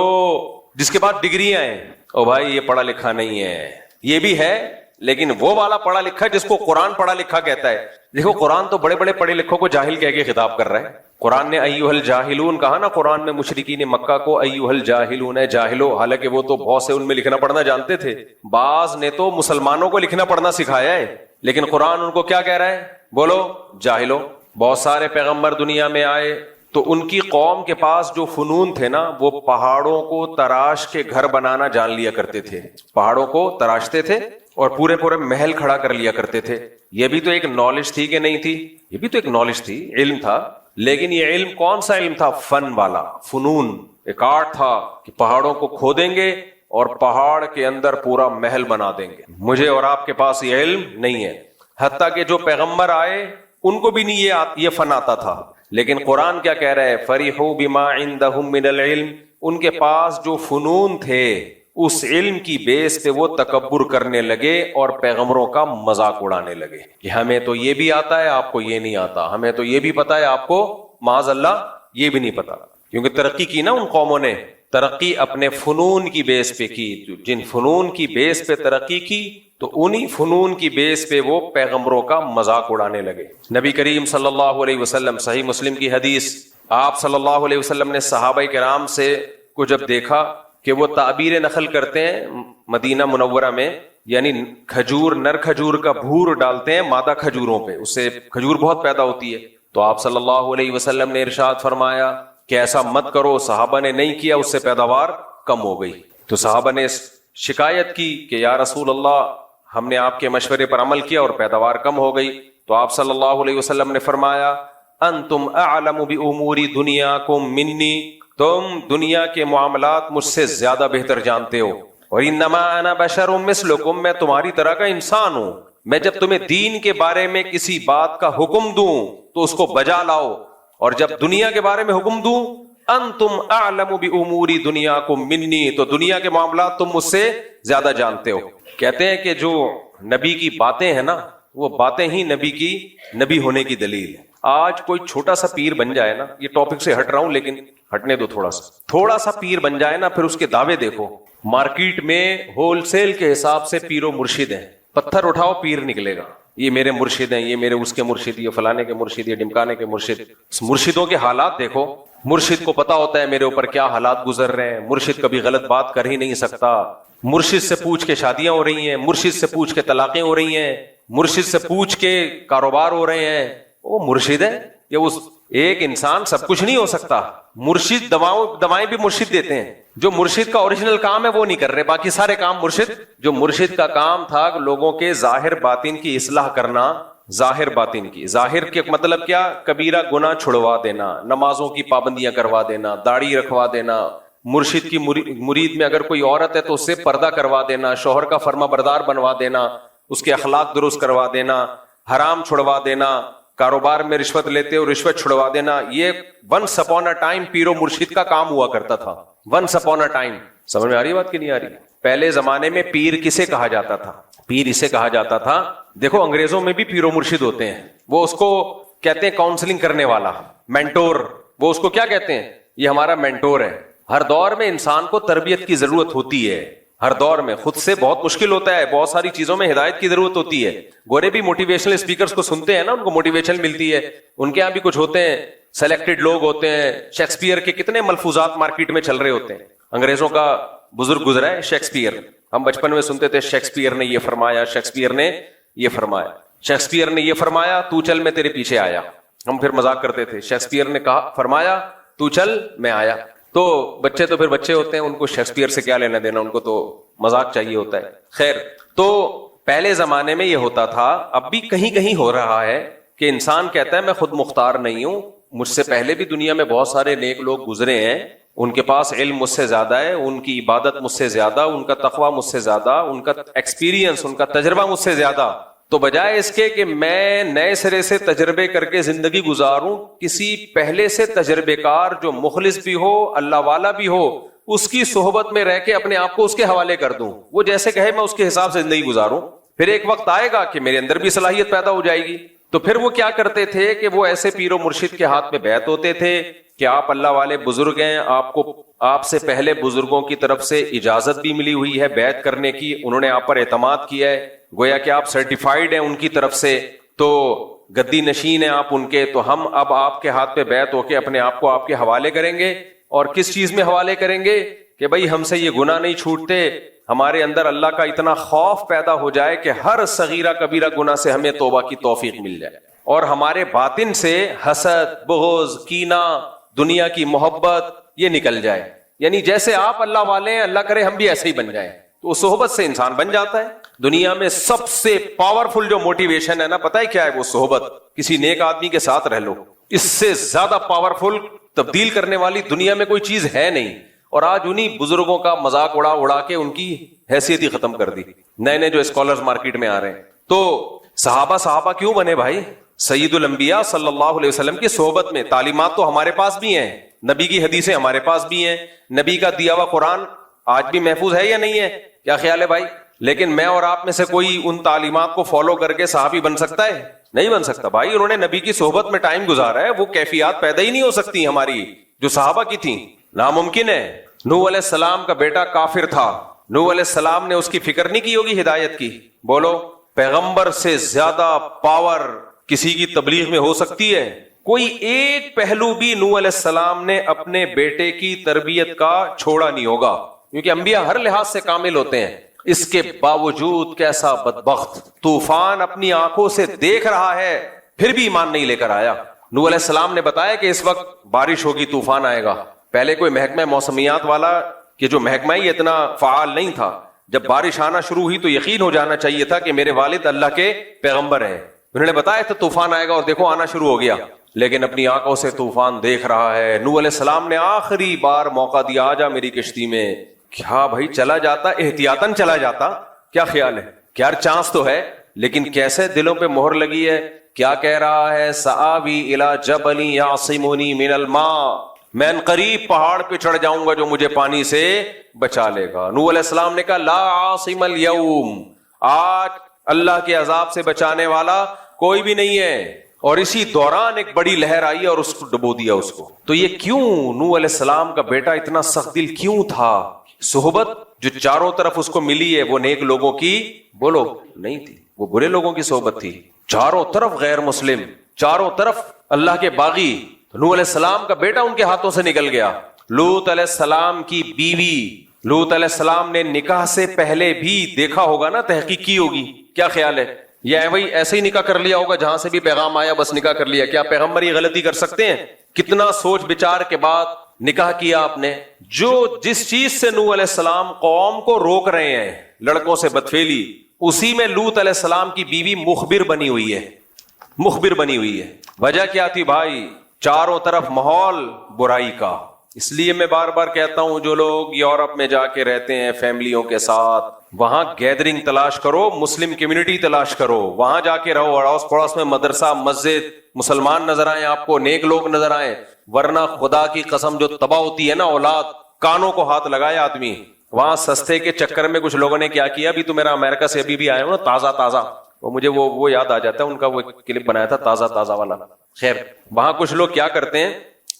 جس کے بعد ڈگریاں ہیں. او بھائی یہ پڑھا لکھا نہیں ہے, یہ بھی ہے لیکن وہ والا پڑھا لکھا جس کو قرآن پڑھا لکھا کہتا ہے. دیکھو قرآن تو بڑے بڑے پڑھے لکھوں کو جاہل کہہ کے خطاب کر رہا ہے. قرآن نے ایھا الجاہلون کہا نا, قرآن میں مشرکین مکہ کو ایھا الجاہلون ہے جاہلو, حالانکہ وہ تو بہت سے ان میں لکھنا پڑھنا جانتے تھے. بعض نے تو مسلمانوں کو لکھنا پڑھنا سکھایا ہے, لیکن قرآن ان کو کیا کہہ رہا ہے؟ بولو جاہلو. بہت سارے پیغمبر دنیا میں آئے تو ان کی قوم کے پاس جو فنون تھے نا, وہ پہاڑوں کو تراش کے گھر بنانا جان لیا کرتے تھے. پہاڑوں کو تراشتے تھے اور پورے پورے محل کھڑا کر لیا کرتے تھے. یہ بھی تو ایک نالج تھی کہ نہیں تھی؟ یہ بھی تو ایک نالج تھی, علم تھا. لیکن یہ علم کون سا علم تھا؟ فن والا، فنون، ایک آرٹ تھا کہ پہاڑوں کو کھودیں گے اور پہاڑ کے اندر پورا محل بنا دیں گے. مجھے اور آپ کے پاس یہ علم نہیں ہے. حتیٰ کہ جو پیغمبر آئے ان کو بھی نہیں یہ فن آتا تھا. لیکن قرآن کیا کہہ رہا ہے؟ فَرِحُوا بِمَا عِندَهُم مِّنَ الْعِلْمِ، ان کے پاس جو فنون تھے اس علم کی بیس پہ وہ تکبر کرنے لگے اور پیغمبروں کا مذاق اڑانے لگے کہ ہمیں تو یہ بھی آتا ہے، آپ کو یہ نہیں آتا، ہمیں تو یہ بھی پتا ہے، آپ کو معاذ اللہ یہ بھی نہیں پتا. کیونکہ ترقی کی نا ان قوموں نے، ترقی اپنے فنون کی بیس پہ کی. جن فنون کی بیس پہ ترقی کی تو انہی فنون کی بیس پہ وہ پیغمبروں کا مذاق اڑانے لگے. نبی کریم صلی اللہ علیہ وسلم، صحیح مسلم کی حدیث، آپ صلی اللہ علیہ وسلم نے صحابہ کرام سے کو جب دیکھا کہ وہ تعبیر نخل کرتے ہیں مدینہ منورہ میں، یعنی کھجور، نر کھجور کا بھور ڈالتے ہیں مادہ کھجوروں پہ، اس سے کھجور بہت پیدا ہوتی ہے. تو آپ صلی اللہ علیہ وسلم نے ارشاد فرمایا کہ ایسا مت کرو. صحابہ نے نہیں کیا، اس سے پیداوار کم ہو گئی. تو صحابہ نے شکایت کی کہ یا رسول اللہ، ہم نے آپ کے مشورے پر عمل کیا اور پیداوار کم ہو گئی. تو آپ صلی اللہ علیہ وسلم نے فرمایا انتم اعلم بامور دنیاکم منی، تم دنیا کے معاملات مجھ سے زیادہ بہتر جانتے ہو. اور انما انا بشر مثلکم، میں تمہاری طرح کا انسان ہوں. میں جب تمہیں دین کے بارے میں کسی بات کا حکم دوں تو اس کو بجا لاؤ، اور جب دنیا کے بارے میں حکم دوں انتم اعلم بامور دنیاکم منی، تو دنیا کے معاملات تم مجھ سے زیادہ جانتے ہو. کہتے ہیں کہ جو نبی کی باتیں ہیں نا، وہ باتیں ہی نبی کی نبی ہونے کی دلیل ہے. آج کوئی چھوٹا سا پیر بن جائے نا، یہ ٹاپک سے ہٹ رہا ہوں لیکن ہٹنے دو تھوڑا سا پیر بن جائے نا، پھر اس کے دعوے دیکھو. مارکیٹ میں ہول سیل کے حساب سے پیر و مرشد ہیں. پتھر اٹھاؤ پیر نکلے گا، یہ میرے مرشد ہیں، یہ میرے اس کے مرشد، یہ فلانے کے مرشد، یہ ڈمکانے کے مرشد. مرشدوں کے حالات دیکھو. مرشد کو پتا ہوتا ہے میرے اوپر کیا حالات گزر رہے ہیں. مرشد کبھی غلط بات کر ہی نہیں سکتا. مرشد سے پوچھ کے شادیاں ہو رہی ہیں، مرشد سے پوچھ کے طلاقیں ہو رہی ہیں، مرشد سے پوچھ کے کاروبار ہو رہے ہیں. وہ مرشد ہے. یہ اس ایک انسان سب کچھ نہیں ہو سکتا. مرشد دوائیں بھی مرشد دیتے ہیں. جو مرشد کا اوریجنل کام ہے وہ نہیں کر رہے، باقی سارے کام مرشد. جو مرشد کا کام تھا لوگوں کے ظاہر باطن کی اصلاح کرنا. ظاہر باطن کی، ظاہر کے مطلب کیا؟ کبیرہ گناہ چھڑوا دینا، نمازوں کی پابندیاں کروا دینا، داڑھی رکھوا دینا. مرشد کی مرید میں اگر کوئی عورت ہے تو اس سے پردہ کروا دینا، شوہر کا فرما بردار بنوا دینا، اس کے اخلاق درست کروا دینا، حرام چھڑوا دینا، کاروبار میں رشوت لیتے ہو رشوت چھڑوا دینا. یہ ونس اپون اے ٹائم پیر و مرشد کا کام ہوا کرتا تھا. Once upon a time. سمجھ میں آ رہی ہے بات کہ نہیں آ رہی؟ پہلے زمانے میں پیر کسے کہا جاتا تھا؟ پیر اسے کہا جاتا تھا، دیکھو انگریزوں میں بھی پیر و مرشد ہوتے ہیں، وہ اس کو کہتے ہیں کاؤنسلنگ کرنے والا، مینٹور. وہ اس کو کیا کہتے ہیں؟ یہ ہمارا مینٹور ہے. ہر دور میں انسان کو تربیت کی ضرورت ہوتی ہے. ہر دور میں خود سے بہت مشکل ہوتا ہے، بہت ساری چیزوں میں ہدایت کی ضرورت ہوتی ہے. گورے بھی موٹیویشنل اسپیکرز کو سنتے ہیں نا، ان کو موٹیویشن ملتی ہے. ان کے یہاں بھی کچھ ہوتے ہیں، سلیکٹڈ لوگ ہوتے ہیں. شیکسپیئر کے کتنے ملفوظات مارکیٹ میں چل رہے ہوتے ہیں. انگریزوں کا بزرگ گزرا ہے شیکسپیئر. ہم بچپن میں سنتے تھے شیکسپیئر نے یہ فرمایا، شیکسپیئر نے یہ فرمایا، شیکسپیئر نے یہ فرمایا، تو چل میں تیرے پیچھے آیا. ہم پھر مذاق کرتے تھے، شیکسپیئر نے کہا فرمایا تو چل میں آیا. تو بچے تو پھر بچے ہوتے ہیں، ان کو شیکسپیئر سے کیا لینا دینا، ان کو تو مذاق چاہیے ہوتا ہے. خیر، تو پہلے زمانے میں یہ ہوتا تھا، اب بھی کہیں کہیں ہو رہا ہے کہ انسان کہتا ہے میں خود مختار نہیں ہوں، مجھ سے پہلے بھی دنیا میں بہت سارے نیک لوگ گزرے ہیں، ان کے پاس علم مجھ سے زیادہ ہے، ان کی عبادت مجھ سے زیادہ، ان کا تقویٰ مجھ سے زیادہ، ان کا ایکسپیرینس، ان کا تجربہ مجھ سے زیادہ. تو بجائے اس کے کہ میں نئے سرے سے تجربے کر کے زندگی گزاروں، کسی پہلے سے تجربے کار جو مخلص بھی ہو، اللہ والا بھی ہو، اس کی صحبت میں رہ کے اپنے آپ کو اس کے حوالے کر دوں. وہ جیسے کہے میں اس کے حساب سے زندگی گزاروں. پھر ایک وقت آئے گا کہ میرے اندر بھی صلاحیت پیدا ہو جائے گی. تو پھر وہ کیا کرتے تھے کہ وہ ایسے پیر و مرشد کے ہاتھ میں بیعت ہوتے تھے کہ آپ اللہ والے بزرگ ہیں، آپ سے پہلے بزرگوں کی طرف سے اجازت بھی ملی ہوئی ہے بیعت کرنے کی، انہوں نے آپ پر اعتماد کیا ہے، گویا کہ آپ سرٹیفائیڈ ہیں ان کی طرف سے، تو گدی نشین ہیں آپ ان کے. تو ہم اب آپ کے ہاتھ پہ بیعت ہو کے اپنے آپ کو آپ کے حوالے کریں گے. اور کس چیز میں حوالے کریں گے؟ کہ بھائی ہم سے یہ گناہ نہیں چھوٹتے، ہمارے اندر اللہ کا اتنا خوف پیدا ہو جائے کہ ہر صغیرہ کبیرہ گناہ سے ہمیں توبہ کی توفیق مل جائے، اور ہمارے باطن سے حسد، بغض، کینہ، دنیا کی محبت یہ نکل جائے. یعنی جیسے آپ اللہ والے ہیں، اللہ کرے ہم بھی ایسے ہی بن جائیں. تو اس صحبت سے انسان بن جاتا ہے. دنیا میں سب سے پاورفل جو موٹیویشن ہے نا، پتہ ہے کیا ہے؟ وہ صحبت. کسی نیک آدمی کے ساتھ رہ لو، اس سے زیادہ پاورفل تبدیل کرنے والی دنیا میں کوئی چیز ہے نہیں. اور آج انہی بزرگوں کا مذاق اڑا کے ان کی حیثیت ہی ختم کر دی. نئے جو اسکالرز مارکیٹ میں آ رہے ہیں. تو صحابہ کیوں بنے بھائی؟ سید الانبیاء صلی اللہ علیہ وسلم کی صحبت میں. تعلیمات تو ہمارے پاس بھی ہیں, نبی کی حدیثیں ہمارے پاس بھی ہیں, نبی کا دیا ہوا قرآن آج بھی محفوظ ہے یا نہیں ہے؟ کیا خیال ہے بھائی؟ لیکن میں اور آپ میں سے کوئی ان تعلیمات کو فالو کر کے صحابی بن سکتا ہے؟ نہیں بن سکتا بھائی. انہوں نے نبی کی صحبت میں ٹائم گزارا ہے, وہ کیفیات پیدا ہی نہیں ہو سکتی ہماری جو صحابہ کی تھیں. ناممکن ہے. نوح علیہ السلام کا بیٹا کافر تھا, نوح علیہ السلام نے اس کی فکر نہیں کی ہوگی ہدایت کی؟ بولو, پیغمبر سے زیادہ پاور کسی کی تبلیغ میں ہو سکتی ہے؟ کوئی ایک پہلو بھی نوح علیہ السلام نے اپنے بیٹے کی تربیت کا چھوڑا نہیں ہوگا, کیونکہ انبیاء ہر لحاظ سے کامل ہوتے ہیں. اس کے باوجود کیسا بدبخت طوفان اپنی آنکھوں سے دیکھ رہا ہے, پھر بھی ایمان نہیں لے کر آیا. نوح علیہ السلام نے بتایا کہ اس وقت بارش ہوگی, طوفان آئے گا. پہلے کوئی محکمہ موسمیات والا کہ جو محکمہ ہی اتنا فعال نہیں تھا, جب بارش آنا شروع ہوئی تو یقین ہو جانا چاہیے تھا کہ میرے والد اللہ کے پیغمبر ہیں. انہوں نے بتایا تھا طوفان آئے گا, اور دیکھو آنا شروع ہو گیا. لیکن اپنی آنکھوں سے طوفان دیکھ رہا ہے. نوح علیہ السلام نے آخری بار موقع دیا, آ جا میری کشتی میں. کیا بھائی چلا جاتا, احتیاطاً چلا جاتا. کیا خیال ہے؟ کیا چانس تو ہے, لیکن کیسے دلوں پہ مہر لگی ہے. کیا کہہ رہا ہے؟ سآوی الی جبل یعصمنی من الماء, میں قریب پہاڑ پہ چڑھ جاؤں گا جو مجھے پانی سے بچا لے گا. نوح علیہ السلام نے کہا لا عاصم اليوم, آج اللہ کے عذاب سے بچانے والا کوئی بھی نہیں ہے. اور اسی دوران ایک بڑی لہر آئی اور اس کو ڈبو دیا اس کو. تو یہ کیوں نوح علیہ السلام کا بیٹا اتنا سخت دل کیوں تھا؟ صحبت جو چاروں طرف اس کو ملی ہے وہ نیک لوگوں کی بولو نہیں تھی, وہ برے لوگوں کی صحبت تھی. چاروں طرف غیر مسلم, چاروں طرف اللہ کے باغی. نوح علیہ السلام کا بیٹا ان کے ہاتھوں سے نکل گیا. لوط علیہ السلام کی بیوی, لوط علیہ السلام نے نکاح سے پہلے بھی دیکھا ہوگا نا, تحقیق کی ہوگی. کیا خیال ہے؟ یا وہی ایسے ہی نکاح کر لیا ہوگا, جہاں سے بھی پیغام آیا بس نکاح کر لیا؟ کیا پیغمبر یہ غلطی کر سکتے ہیں؟ کتنا سوچ بچار کے بعد نکاح کیا آپ نے. جو جس چیز سے نوح علیہ السلام قوم کو روک رہے ہیں, لڑکوں سے بدفعلی, اسی میں لوط علیہ السلام کی بیوی مخبر بنی ہوئی ہے. مخبر بنی ہوئی ہے. وجہ کیا تھی بھائی؟ چاروں طرف ماحول برائی کا. اس لیے میں بار بار کہتا ہوں, جو لوگ یورپ میں جا کے رہتے ہیں فیملیوں کے ساتھ, وہاں گیدرنگ تلاش کرو, مسلم کمیونٹی تلاش کرو, وہاں جا کے رہو. اڑوس پڑوس میں مدرسہ, مسجد, مسلمان نظر آئیں آپ کو, نیک لوگ نظر آئیں. ورنہ خدا کی قسم جو تباہ ہوتی ہے نا اولاد, کانوں کو ہاتھ لگائے آدمی. وہاں سستے کے چکر میں کچھ لوگوں نے کیا کیا, ابھی تو میرا امریکہ سے ابھی بھی آیا ہوں نا, تازہ تازہ, وہ مجھے وہ یاد آ جاتا ہے, ان کا وہ کلپ بنایا تھا تازہ تازہ والا. خیر, وہاں کچھ لوگ کیا کرتے ہیں,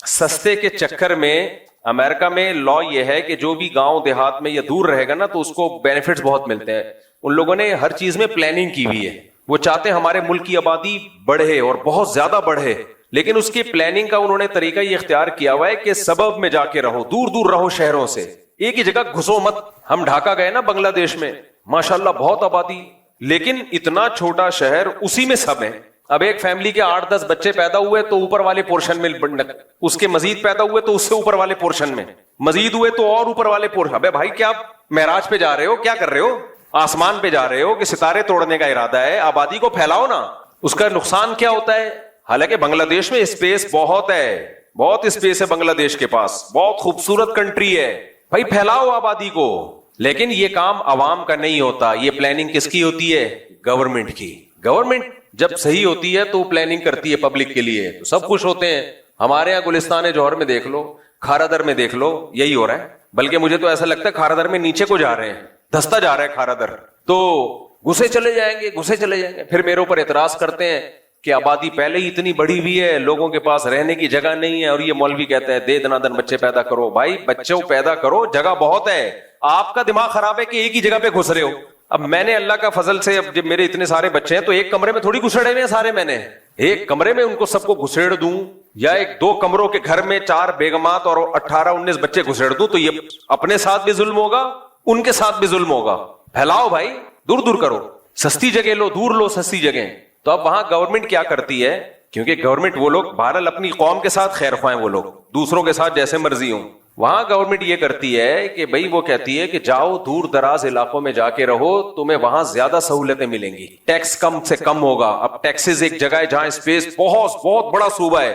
سستے کے چکر میں, امریکہ میں لا یہ ہے کہ جو بھی گاؤں دیہات میں یا دور رہے گا نا تو اس کو بینیفٹس بہت ملتے ہیں. ان لوگوں نے ہر چیز میں پلاننگ کی ہوئی ہے. وہ چاہتے ہیں ہمارے ملک کی آبادی بڑھے اور بہت زیادہ بڑھے, لیکن اس کی پلاننگ کا انہوں نے طریقہ یہ اختیار کیا ہوا ہے کہ سبب میں جا کے رہو, دور دور رہو شہروں سے, ایک ہی جگہ گھسو مت. ہم ڈھاکہ گئے نا بنگلہ دیش میں, ماشاءاللہ بہت آبادی, لیکن اتنا چھوٹا شہر, اسی میں سب ہیں. اب ایک فیملی کے 8-10 بچے پیدا ہوئے تو اوپر والے پورشن میں, اس کے مزید پیدا ہوئے تو اس سے اوپر والے پورشن میں, مزید ہوئے تو اور اوپر والے پورشن. ابے بھائی کیا معراج پہ جا رہے ہو, کیا کر رہے ہو؟ آسمان پہ جا رہے ہو کہ ستارے توڑنے کا ارادہ ہے؟ آبادی کو پھیلاؤ نا. اس کا نقصان کیا ہوتا ہے؟ حالانکہ بنگلہ دیش میں اسپیس بہت ہے, بہت اسپیس ہے بنگلہ دیش کے پاس, بہت خوبصورت کنٹری ہے بھائی, پھیلاؤ آبادی کو. لیکن یہ کام عوام کا نہیں ہوتا, یہ پلاننگ کس کی ہوتی ہے؟ گورنمنٹ کی. گورنمنٹ جب صحیح ہوتی ہے تو پلاننگ کرتی ہے پبلک کے لیے, تو سب خوش ہوتے ہیں. ہمارے یہاں گلستان جوہر میں دیکھ لو, کھارا در میں دیکھ لو, یہی ہو رہا ہے. بلکہ مجھے تو ایسا لگتا ہے کھارا در میں نیچے کو جا رہے ہیں, دھستا جا رہا ہے کھارا در, تو گھسے چلے جائیں گے, گھسے چلے جائیں گے. پھر میرے اوپر اعتراض کرتے ہیں کہ آبادی پہلے ہی اتنی بڑی ہوئی ہے, لوگوں کے پاس رہنے کی جگہ نہیں ہے, اور یہ مولوی کہتا ہے دے دنادن بچے پیدا کرو. بھائی بچوں پیدا کرو, جگہ بہت ہے. آپ کا دماغ خراب ہے کہ ایک ہی جگہ پہ گھس رہے ہو. اب میں نے اللہ کا فضل سے, اب جب میرے اتنے سارے بچے ہیں تو ایک کمرے میں تھوڑی گھسڑے ہوئے ہیں سارے, میں نے ایک کمرے میں ان کو سب کو گھسیڑ دوں, یا 1-2 کمروں کے گھر میں 4 بیگمات اور 18-19 بچے گھسیڑ دوں, تو یہ اپنے ساتھ بھی ظلم ہوگا, ان کے ساتھ بھی ظلم ہوگا. پھیلاؤ بھائی, دور دور کرو, سستی جگہ لو, دور لو سستی جگہ. تو اب وہاں گورنمنٹ کیا کرتی ہے, کیونکہ گورنمنٹ وہ لوگ بہرحال اپنی قوم کے ساتھ خیر خواہ ہیں, وہ لوگ دوسروں کے ساتھ جیسے مرضی ہوں. وہاں گورنمنٹ یہ کرتی ہے کہ بھائی وہ کہتی ہے کہ جاؤ دور دراز علاقوں میں جا کے رہو, تمہیں وہاں زیادہ سہولتیں ملیں گی, ٹیکس کم سے کم ہوگا. اب ٹیکسز ایک جگہ ہے جہاں اسپیس بہت بہت بڑا صوبہ ہے,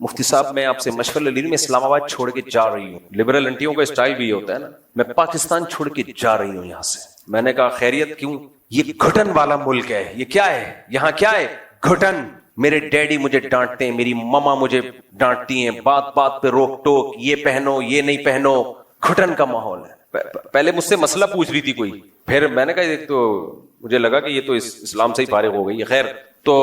مفتی صاحب میں آپ سے مشورہ لے رہی ہوں, میں اسلام آباد چھوڑ کے جا رہی ہوں. لبرل انٹیوں کا اسٹائل بھی ہوتا ہے نا, میں پاکستان چھوڑ کے جا رہی ہوں یہاں سے. میں نے کہا خیریت کیوں؟ یہ گھٹن والا ملک ہے. یہ کیا ہے یہاں, کیا ہے گھٹن. میرے ڈیڈی مجھے ڈانٹتے ہیں, میری ماما مجھے ڈانٹتی ہیں, بات بات پہ روک ٹوک, یہ پہنو یہ نہیں پہنو, گھٹن کا ماحول ہے. پہلے مجھ سے مسئلہ پوچھ رہی تھی کوئی, پھر میں نے کہا ایک تو مجھے لگا کہ یہ تو اسلام سے ہی فارغ ہو گئی ہے. خیر, تو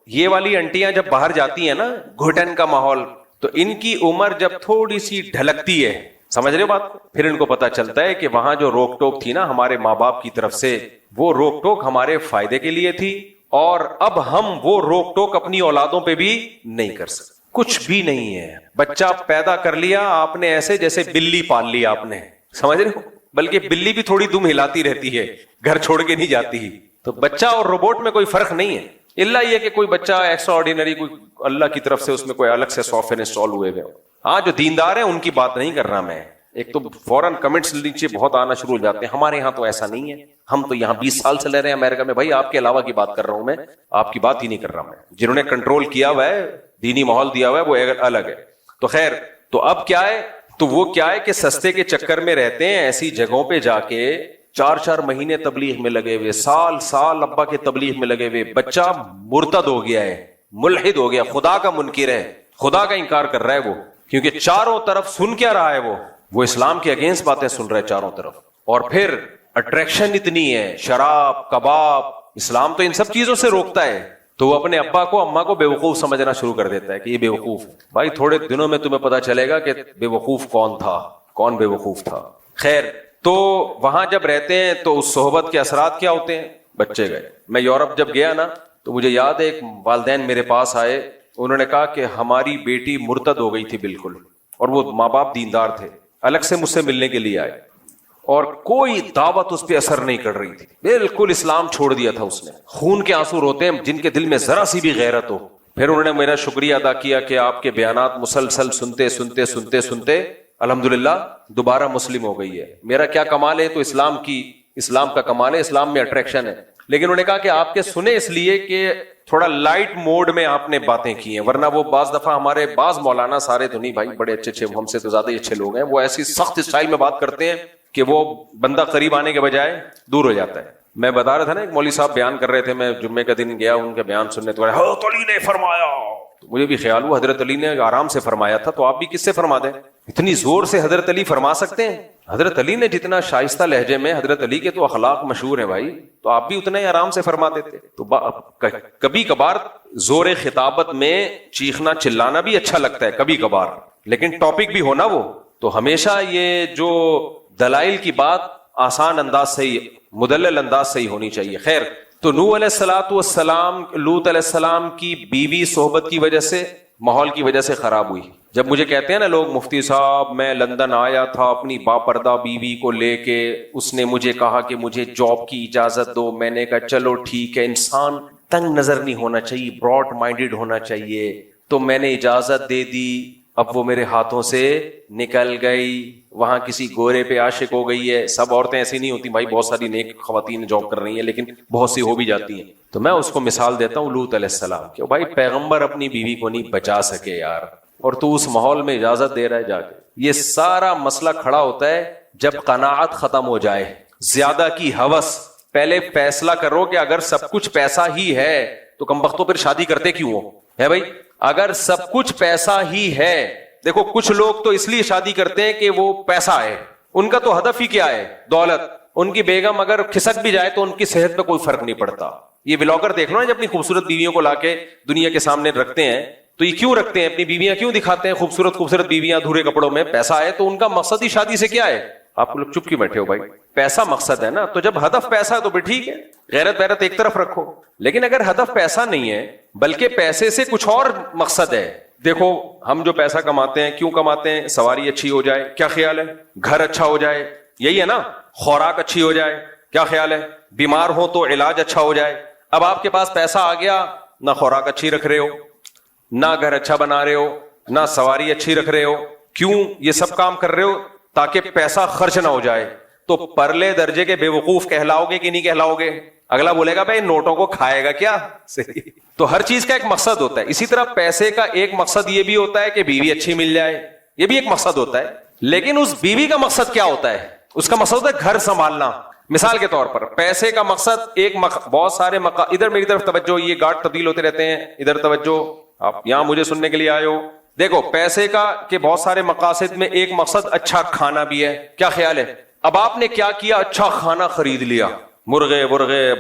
یہ والی انٹیاں جب باہر جاتی ہیں نا, گھٹن کا ماحول, تو ان کی عمر جب تھوڑی سی ڈھلکتی ہے, سمجھ رہے ہو بات کو, پھر ان کو پتا چلتا ہے کہ وہاں جو روک ٹوک تھی نا ہمارے ماں باپ کی طرف سے, وہ روک ٹوک ہمارے فائدے کے لیے تھی, اور اب ہم وہ روک ٹوک اپنی اولادوں پہ بھی نہیں کر سکتے. کچھ بھی نہیں ہے, بچہ پیدا کر لیا آپ نے ایسے جیسے بلی پال لی آپ نے, سمجھ رہے ہو, بلکہ بلی بھی تھوڑی دم ہلاتی رہتی ہے, گھر چھوڑ کے نہیں جاتی. تو بچہ اور روبوٹ میں کوئی فرق نہیں ہے, الا یہ کہ کوئی بچہ ایکسٹرا آرڈینری, کوئی اللہ کی طرف سے اس میں کوئی الگ سے سافٹ ویئر انسٹال ہوئے ہوئے. ہاں جو دیندار ہیں ان کی بات نہیں کر رہا میں. ایک تو فوراً کمنٹس نیچے بہت آنا شروع ہو جاتے ہیں, ہمارے یہاں تو ایسا نہیں ہے, ہم تو یہاں 20 سال سے رہ رہے ہیں امریکہ میں. بھائی آپ کے علاوہ کی بات کر رہا ہوں میں, آپ کی بات ہی نہیں کر رہا میں. جنہوں نے کنٹرول کیا ہوا ہے, دینی ماحول دیا ہوا ہے, وہ الگ ہے. تو خیر, تو اب کیا ہے, تو وہ کیا ہے کہ سستے کے چکر میں رہتے ہیں, ایسی جگہوں پہ جا کے 4 مہینے تبلیغ میں لگے ہوئے, سال ابا کے تبلیغ میں لگے ہوئے. بچہ مرتد ہو گیا ہے, ملحد ہو گیا, خدا کا منکر ہے, خدا کا انکار کر رہا ہے وہ, کیونکہ چاروں طرف سن کیا رہا ہے, وہ اسلام کے اگینسٹ باتیں سن رہے چاروں طرف. اور پھر اٹریکشن اتنی ہے, شراب کباب, اسلام تو ان سب چیزوں سے روکتا ہے. تو وہ اپنے ابا کو اماں کو بے وقوف سمجھنا شروع کر دیتا ہے کہ یہ بے وقوف. بھائی تھوڑے دنوں میں تمہیں پتا چلے گا کہ بے وقوف کون تھا, کون بے وقوف تھا. خیر, تو وہاں جب رہتے ہیں تو اس صحبت کے اثرات کیا ہوتے ہیں. بچے گئے, میں یورپ جب گیا نا تو مجھے یاد ہے ایک والدین میرے پاس آئے, انہوں نے کہا کہ ہماری بیٹی مرتد ہو گئی تھی بالکل, اور وہ ماں باپ دیندار تھے, الگ سے مجھ سے ملنے کے لیے آئے, اور کوئی دعوت اس پہ اثر نہیں کر رہی تھی, بالکل اسلام چھوڑ دیا تھا اس نے. خون کے آنسو روتے ہیں جن کے دل میں ذرا سی بھی غیرت ہو. پھر انہوں نے میرا شکریہ ادا کیا کہ آپ کے بیانات مسلسل سنتے سنتے سنتے سنتے الحمدللہ دوبارہ مسلم ہو گئی ہے. میرا کیا کمال ہے, تو اسلام کا کمال ہے, اسلام میں اٹریکشن ہے. لیکن انہوں نے کہا کہ آپ کے سنے اس لیے کہ تھوڑا لائٹ موڈ میں آپ نے باتیں کی ہیں, ورنہ وہ بعض دفعہ ہمارے بعض مولانا, سارے تو نہیں بھائی, بڑے اچھے ہم سے تو زیادہ ہی اچھے لوگ ہیں, وہ ایسی سخت اسٹائل میں بات کرتے ہیں کہ وہ بندہ قریب آنے کے بجائے دور ہو جاتا ہے. میں بتا رہا تھا نا, ایک مولوی صاحب بیان کر رہے تھے, میں جمعے کا دن گیا ان کا بیان سننے, تو حضرت علی نے فرمایا. تو مجھے بھی خیال ہوا حضرت علی نے آرام سے فرمایا تھا, تو آپ بھی کس سے فرما دیں, اتنی زور سے حضرت علی فرما سکتے ہیں؟ حضرت علی نے جتنا شائستہ لہجے میں, حضرت علی کے تو اخلاق مشہور ہیں بھائی, تو آپ بھی اتنا ہی آرام سے فرما دیتے. تو کبھی کبھار زور خطابت میں چیخنا چلانا بھی اچھا لگتا ہے کبھی کبھار, لیکن ٹاپک بھی ہونا وہ. تو ہمیشہ یہ جو دلائل کی بات آسان انداز سے ہی, مدلل انداز سے ہی ہونی چاہیے. خیر, تو نوح علیہ الصلوۃ والسلام, لوط علیہ السلام کی بیوی صحبت کی وجہ سے, ماحول کی وجہ سے خراب ہوئی. جب مجھے کہتے ہیں نا لوگ, مفتی صاحب میں لندن آیا تھا اپنی باپردہ بیوی کو لے کے, اس نے مجھے کہا کہ مجھے جاب کی اجازت دو, میں نے کہا چلو ٹھیک ہے. انسان تنگ نظر نہیں ہونا چاہیے, براڈ مائنڈیڈ ہونا چاہیے. تو میں نے اجازت دے دی, اب وہ میرے ہاتھوں سے نکل گئی, وہاں کسی گورے پہ عاشق ہو گئی ہے. سب عورتیں ایسی نہیں ہوتی بھائی, بہت ساری نیک خواتین جاب کر رہی ہیں, لیکن بہت سی ہو بھی جاتی ہیں. تو میں اس کو مثال دیتا ہوں لوط علیہ السلام کہ بھائی پیغمبر اپنی بیوی کو نہیں بچا سکے یار, اور تو اس ماحول میں اجازت دے رہا ہے جا کے. یہ سارا مسئلہ کھڑا ہوتا ہے جب قناعت ختم ہو جائے, زیادہ کی ہوس. پہلے فیصلہ کرو کہ اگر سب کچھ پیسہ ہی ہے تو کمبختوں پھر شادی کرتے کیوں ہو, ہے بھائی؟ اگر سب کچھ پیسہ ہی ہے, دیکھو کچھ لوگ تو اس لیے شادی کرتے ہیں کہ وہ پیسہ ہے, ان کا تو ہدف ہی کیا ہے, دولت. ان کی بیگم اگر کھسک بھی جائے تو ان کی صحت پہ کوئی فرق نہیں پڑتا. یہ ولاگر دیکھ لو نا, جب اپنی خوبصورت بیویوں کو لا کے دنیا کے سامنے رکھتے ہیں, تو یہ کیوں رکھتے ہیں, اپنی بیویاں کیوں دکھاتے ہیں خوبصورت بیویاں دھورے کپڑوں میں؟ پیسہ ہے تو ان کا مقصد ہی شادی سے کیا ہے. آپ لوگ چپ کیوں بیٹھے ہو بھائی؟ پیسہ مقصد ہے نا, تو جب ہدف پیسہ ہے تو بھی ٹھیک ہے, غیرت ویرت ایک طرف رکھو. لیکن اگر ہدف پیسہ نہیں ہے بلکہ پیسے سے کچھ اور مقصد ہے, دیکھو ہم جو پیسہ کماتے ہیں کیوں کماتے ہیں؟ سواری اچھی ہو جائے, کیا خیال ہے؟ گھر اچھا ہو جائے, یہی ہے نا. خوراک اچھی ہو جائے, کیا خیال ہے؟ بیمار ہو تو علاج اچھا ہو جائے. اب آپ کے پاس پیسہ آ گیا, نہ خوراک اچھی رکھ رہے ہو, نہ گھر اچھا بنا رہے ہو, نہ سواری اچھی رکھ رہے ہو. کیوں یہ سب کام کر رہے ہو؟ تاکہ پیسہ خرچ نہ ہو جائے. تو پرلے درجے کے بے وقوف کہلاؤ گے کہ نہیں کہلاؤ گے؟ اگلا بولے گا بھائی نوٹوں کو کھائے گا کیا. تو ہر چیز کا ایک مقصد ہوتا ہے. اسی طرح پیسے کا ایک مقصد یہ بھی ہوتا ہے کہ بیوی اچھی مل جائے, یہ بھی ایک مقصد ہوتا ہے. لیکن اس بیوی کا مقصد کیا ہوتا ہے؟ اس کا مقصد ہوتا ہے گھر سنبھالنا. مثال کے طور پر پیسے کا مقصد ایک بہت سارے ادھر میری طرف توجہ, یہ گارڈ تبدیل ہوتے رہتے ہیں, ادھر توجہ, آپ یہاں مجھے سننے کے لیے آئے ہو. دیکھو پیسے کا کہ بہت سارے مقاصد میں ایک مقصد اچھا کھانا بھی ہے. کیا خیال ہے؟ اب آپ نے کیا کیا, اچھا کھانا خرید لیا, مرغے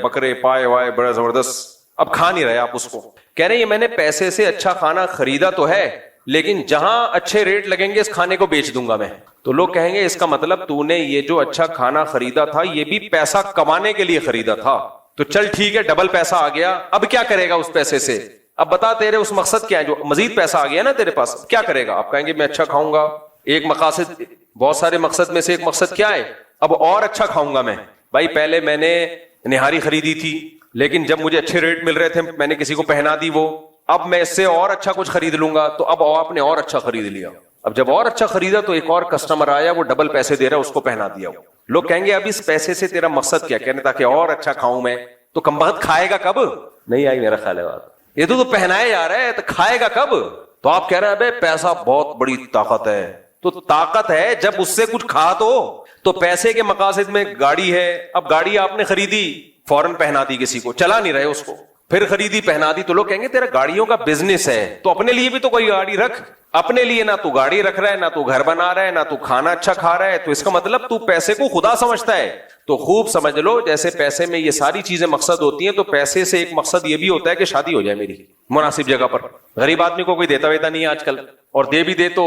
بکرے پائے وائے بڑا زبردست, اب کھا نہیں رہے آپ اس کو. کہہ رہے ہیں میں نے پیسے سے اچھا کھانا خریدا تو ہے, لیکن جہاں اچھے ریٹ لگیں گے اس کھانے کو بیچ دوں گا میں. تو لوگ کہیں گے اس کا مطلب تو نے یہ جو اچھا کھانا خریدا تھا یہ بھی پیسہ کمانے کے لیے خریدا تھا, تو چل ٹھیک ہے ڈبل پیسہ آ گیا, اب کیا کرے گا اس پیسے سے؟ اب بتا تیرے اس مقصد کیا ہے, جو مزید پیسہ آ گیا نا تیرے پاس, کیا کرے گا؟ آپ کہیں گے میں اچھا کھاؤں گا. ایک مقاصد, بہت سارے مقصد میں سے ایک مقصد کیا ہے؟ اب اور اچھا کھاؤں گا میں. بھائی پہلے میں نے نہاری خریدی تھی, لیکن جب مجھے اچھے ریٹ مل رہے تھے میں نے کسی کو پہنا دی وہ, اب میں اس سے اور اچھا کچھ خرید لوں گا. تو اب آپ نے اور اچھا خرید لیا. اب جب اور اچھا خریدا تو ایک اور کسٹمر آیا, وہ ڈبل پیسے دے رہا, اس کو پہنا دیا. لوگ کہیں گے اب اس پیسے سے تیرا مقصد کیا؟ کہنے تاکہ اور اچھا کھاؤں میں. تو کمبخت کھائے گا کب؟ نہیں آئی میرا خیال ہے بات, یہ تو پہنایا جا رہا ہے, تو کھائے گا کب؟ تو آپ کہہ رہے ہیں پیسہ بہت بڑی طاقت ہے. تو طاقت ہے جب اس سے کچھ کھا تو پیسے کے مقاصد میں گاڑی ہے, اب گاڑی آپ نے خریدی, فوراً پہنا دی کسی کو, چلا نہیں رہے اس کو, پھر خریدی پہنا دی. تو لوگ کہیں گے تیرا گاڑیوں کا بزنس ہے, تو اپنے لیے بھی تو کوئی گاڑی رکھ. اپنے لیے نہ تو گاڑی رکھ رہا ہے, نہ تو گھر بنا رہا ہے, نہ تو کھانا اچھا کھا رہا ہے, تو اس کا مطلب تو پیسے کو خدا سمجھتا ہے. تو خوب سمجھ لو, جیسے پیسے میں یہ ساری چیزیں مقصد ہوتی ہیں, تو پیسے سے ایک مقصد یہ بھی ہوتا ہے کہ شادی ہو جائے میری مناسب جگہ پر. غریب آدمی کو کوئی دیتا ویتا نہیں ہے آج کل, اور دے بھی دے تو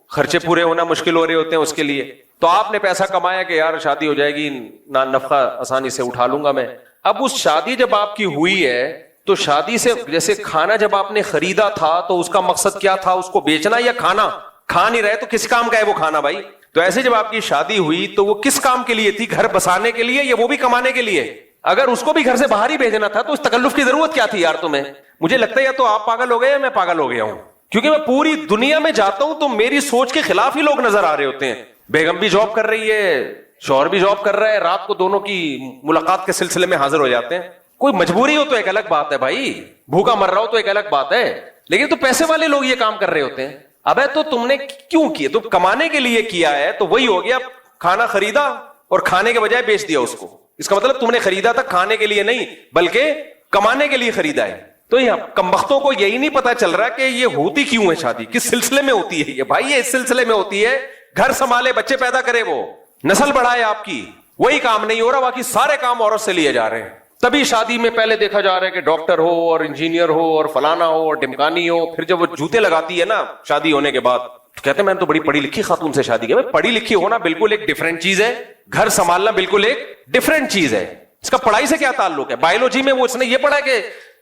خرچے پورے ہونا مشکل ہو رہے ہوتے ہیں اس کے لیے. تو آپ نے پیسہ کمایا کہ یار شادی ہو جائے گی, نہ نفقہ آسانی سے اٹھا لوں گا میں. اب اس شادی جب آپ کی ہوئی ہے, تو شادی سے جیسے کھانا جب آپ نے خریدا تھا تو اس کا مقصد کیا تھا؟ اس کو بیچنا یا کھانا؟ کھا نہیں رہے تو کس کام کا ہے وہ کھانا بھائی؟ تو ایسے جب آپ کی شادی ہوئی تو وہ کس کام کے لیے تھی؟ گھر بسانے کے لیے, یا وہ بھی کمانے کے لیے؟ اگر اس کو بھی گھر سے باہر ہی بھیجنا تھا تو اس تکلف کی ضرورت کیا تھی یار تمہیں؟ مجھے لگتا ہے یا تو آپ پاگل ہو گئے یا میں پاگل ہو گیا ہوں, کیونکہ میں پوری دنیا میں جاتا ہوں تو میری سوچ کے خلاف ہی لوگ نظر آ رہے ہوتے ہیں. بیگم بھی جاب کر رہی ہے, شوہر بھی جاب کر رہا ہے, رات کو دونوں کی ملاقات کے سلسلے میں حاضر ہو جاتے ہیں. کوئی مجبوری ہو تو ایک الگ بات ہے بھائی, بھوکا مر رہا ہو تو ایک الگ بات ہے, لیکن تو پیسے والے لوگ یہ کام کر رہے ہوتے ہیں. ابے تو تم نے کیوں کیا؟ تو کمانے کے لیے کیا ہے, تو وہی ہو گیا, کھانا خریدا اور کھانے کے بجائے بیچ دیا اس کو. اس کا مطلب تم نے خریدا تھا کھانے کے لیے نہیں, بلکہ کمانے کے لیے خریدا ہے. تو یہاں کمبختوں کو یہی نہیں پتا چل رہا کہ یہ ہوتی کیوں ہے شادی, کس سلسلے میں ہوتی ہے یہ. بھائی یہ اس سلسلے میں ہوتی ہے گھر سنبھالے, بچے پیدا کرے, وہ نسل بڑھائے آپ کی, وہی کام نہیں ہو رہا. باقی سارے کام عورت سے لیے جا رہے ہیں. تبھی شادی میں پہلے دیکھا جا رہا ہے کہ ڈاکٹر ہو اور انجینئر ہو اور فلانا ہو اور ڈمکانی ہو. پھر جب وہ جوتے لگاتی ہے نا شادی ہونے کے بعد, کہتے ہیں میں نے تو بڑی پڑھی لکھی خاتون سے شادی کی. پڑھی لکھی ہونا بالکل ایک ڈفرینٹ چیز ہے, گھر سنبھالنا بالکل ایک ڈفرینٹ چیز ہے. اس کا پڑھائی سے کیا تعلق ہے؟ بایولوجی میں وہ اس نے یہ پڑھا کہ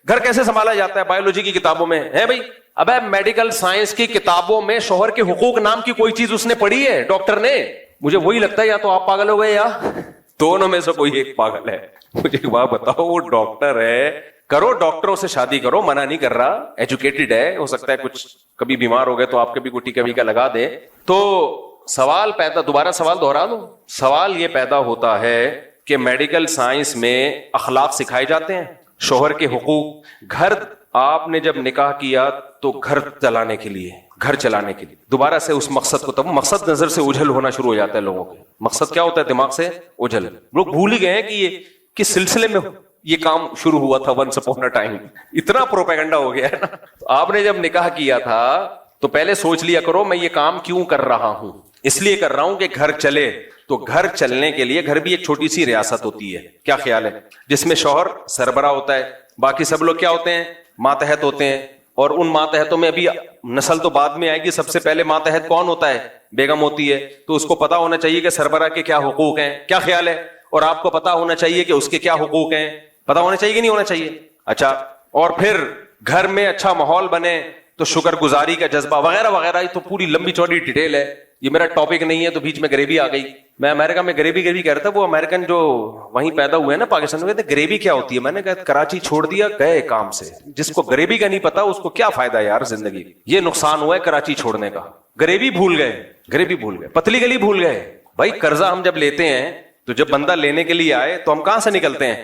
گھر کیسے سنبھالا جاتا ہے, بایولوجی کی کتابوں میں ہے بھائی. اب میڈیکل سائنس کی کتابوں میں شوہر کے حقوق نام کی کوئی چیز اس نے پڑھی ہے ڈاکٹر نے؟ مجھے وہی لگتا ہے یا تو آپ پاگل ہو گئے یا دونوں میں سے کوئی ایک پاگل ہے. مجھے ایک بات بتاؤ, وہ ڈاکٹر ہے, کرو ڈاکٹروں سے شادی کرو, منع نہیں کر رہا, ایجوکیٹڈ ہے, ہو سکتا ہے کچھ کبھی بیمار ہو گئے تو آپ کے بھی گٹی کبھی کا لگا دے. تو سوال پیدا, دوبارہ سوال دوہرا دو. سوال یہ پیدا ہوتا ہے کہ میڈیکل سائنس میں اخلاق سکھائے جاتے ہیں, شوہر کے حقوق. گھر آپ نے جب نکاح کیا تو گھر چلانے کے لیے, گھر چلانے کے لیے دوبارہ سے اس مقصد کو, تب مقصد نظر سے اجھل ہونا شروع ہو جاتا ہے لوگوں کے. مقصد کیا ہوتا ہے؟ دماغ سے اجھل. لوگ بھول ہی گئے ہیں کہ یہ کس سلسلے میں یہ کام شروع ہوا تھا. ونس اپون اے ٹائم اتنا پروپیگنڈا ہو گیا ہے نا. تو آپ نے جب نکاح کیا تھا تو پہلے سوچ لیا کرو میں یہ کام کیوں کر رہا ہوں. اس لیے کر رہا ہوں کہ گھر چلے. تو گھر چلنے کے لیے, گھر بھی ایک چھوٹی سی ریاست ہوتی ہے, کیا خیال ہے, جس میں شوہر سربراہ ہوتا ہے, باقی سب لوگ کیا ہوتے ہیں؟ ماتحت ہوتے ہیں. اور ان ماتحتوں میں ابھی نسل تو بعد میں آئے گی, سب سے پہلے ماتحت کون ہوتا ہے؟ بیگم ہوتی ہے. تو اس کو پتا ہونا چاہیے کہ سربراہ کے کیا حقوق ہیں, کیا خیال ہے, اور آپ کو پتا ہونا چاہیے کہ اس کے کیا حقوق ہیں. پتا ہونا چاہیے کہ نہیں ہونا چاہیے؟ اچھا, اور پھر گھر میں اچھا ماحول بنے تو شکر گزاری کا جذبہ وغیرہ وغیرہ. یہ تو پوری لمبی چوڑی ڈیٹیل ہے, یہ میرا ٹاپک نہیں ہے, تو بیچ میں گریوی آ گئی. میں امریکہ میں گریوی کہہ رہا تھا, وہ امریکن جو وہیں پیدا ہوئے ہیں نا پاکستان میں, کہتے گریوی کیا ہوتی ہے. میں نے کہا کراچی چھوڑ دیا, گئے کام سے. جس کو گریوی کا نہیں پتا اس کو کیا فائدہ یار زندگی, یہ نقصان ہوا ہے کراچی چھوڑنے کا. گریوی بھول گئے, پتلی گلی بھول گئے. بھائی قرضہ ہم جب لیتے ہیں تو جب بندہ لینے کے لیے آئے تو ہم کہاں سے نکلتے ہیں؟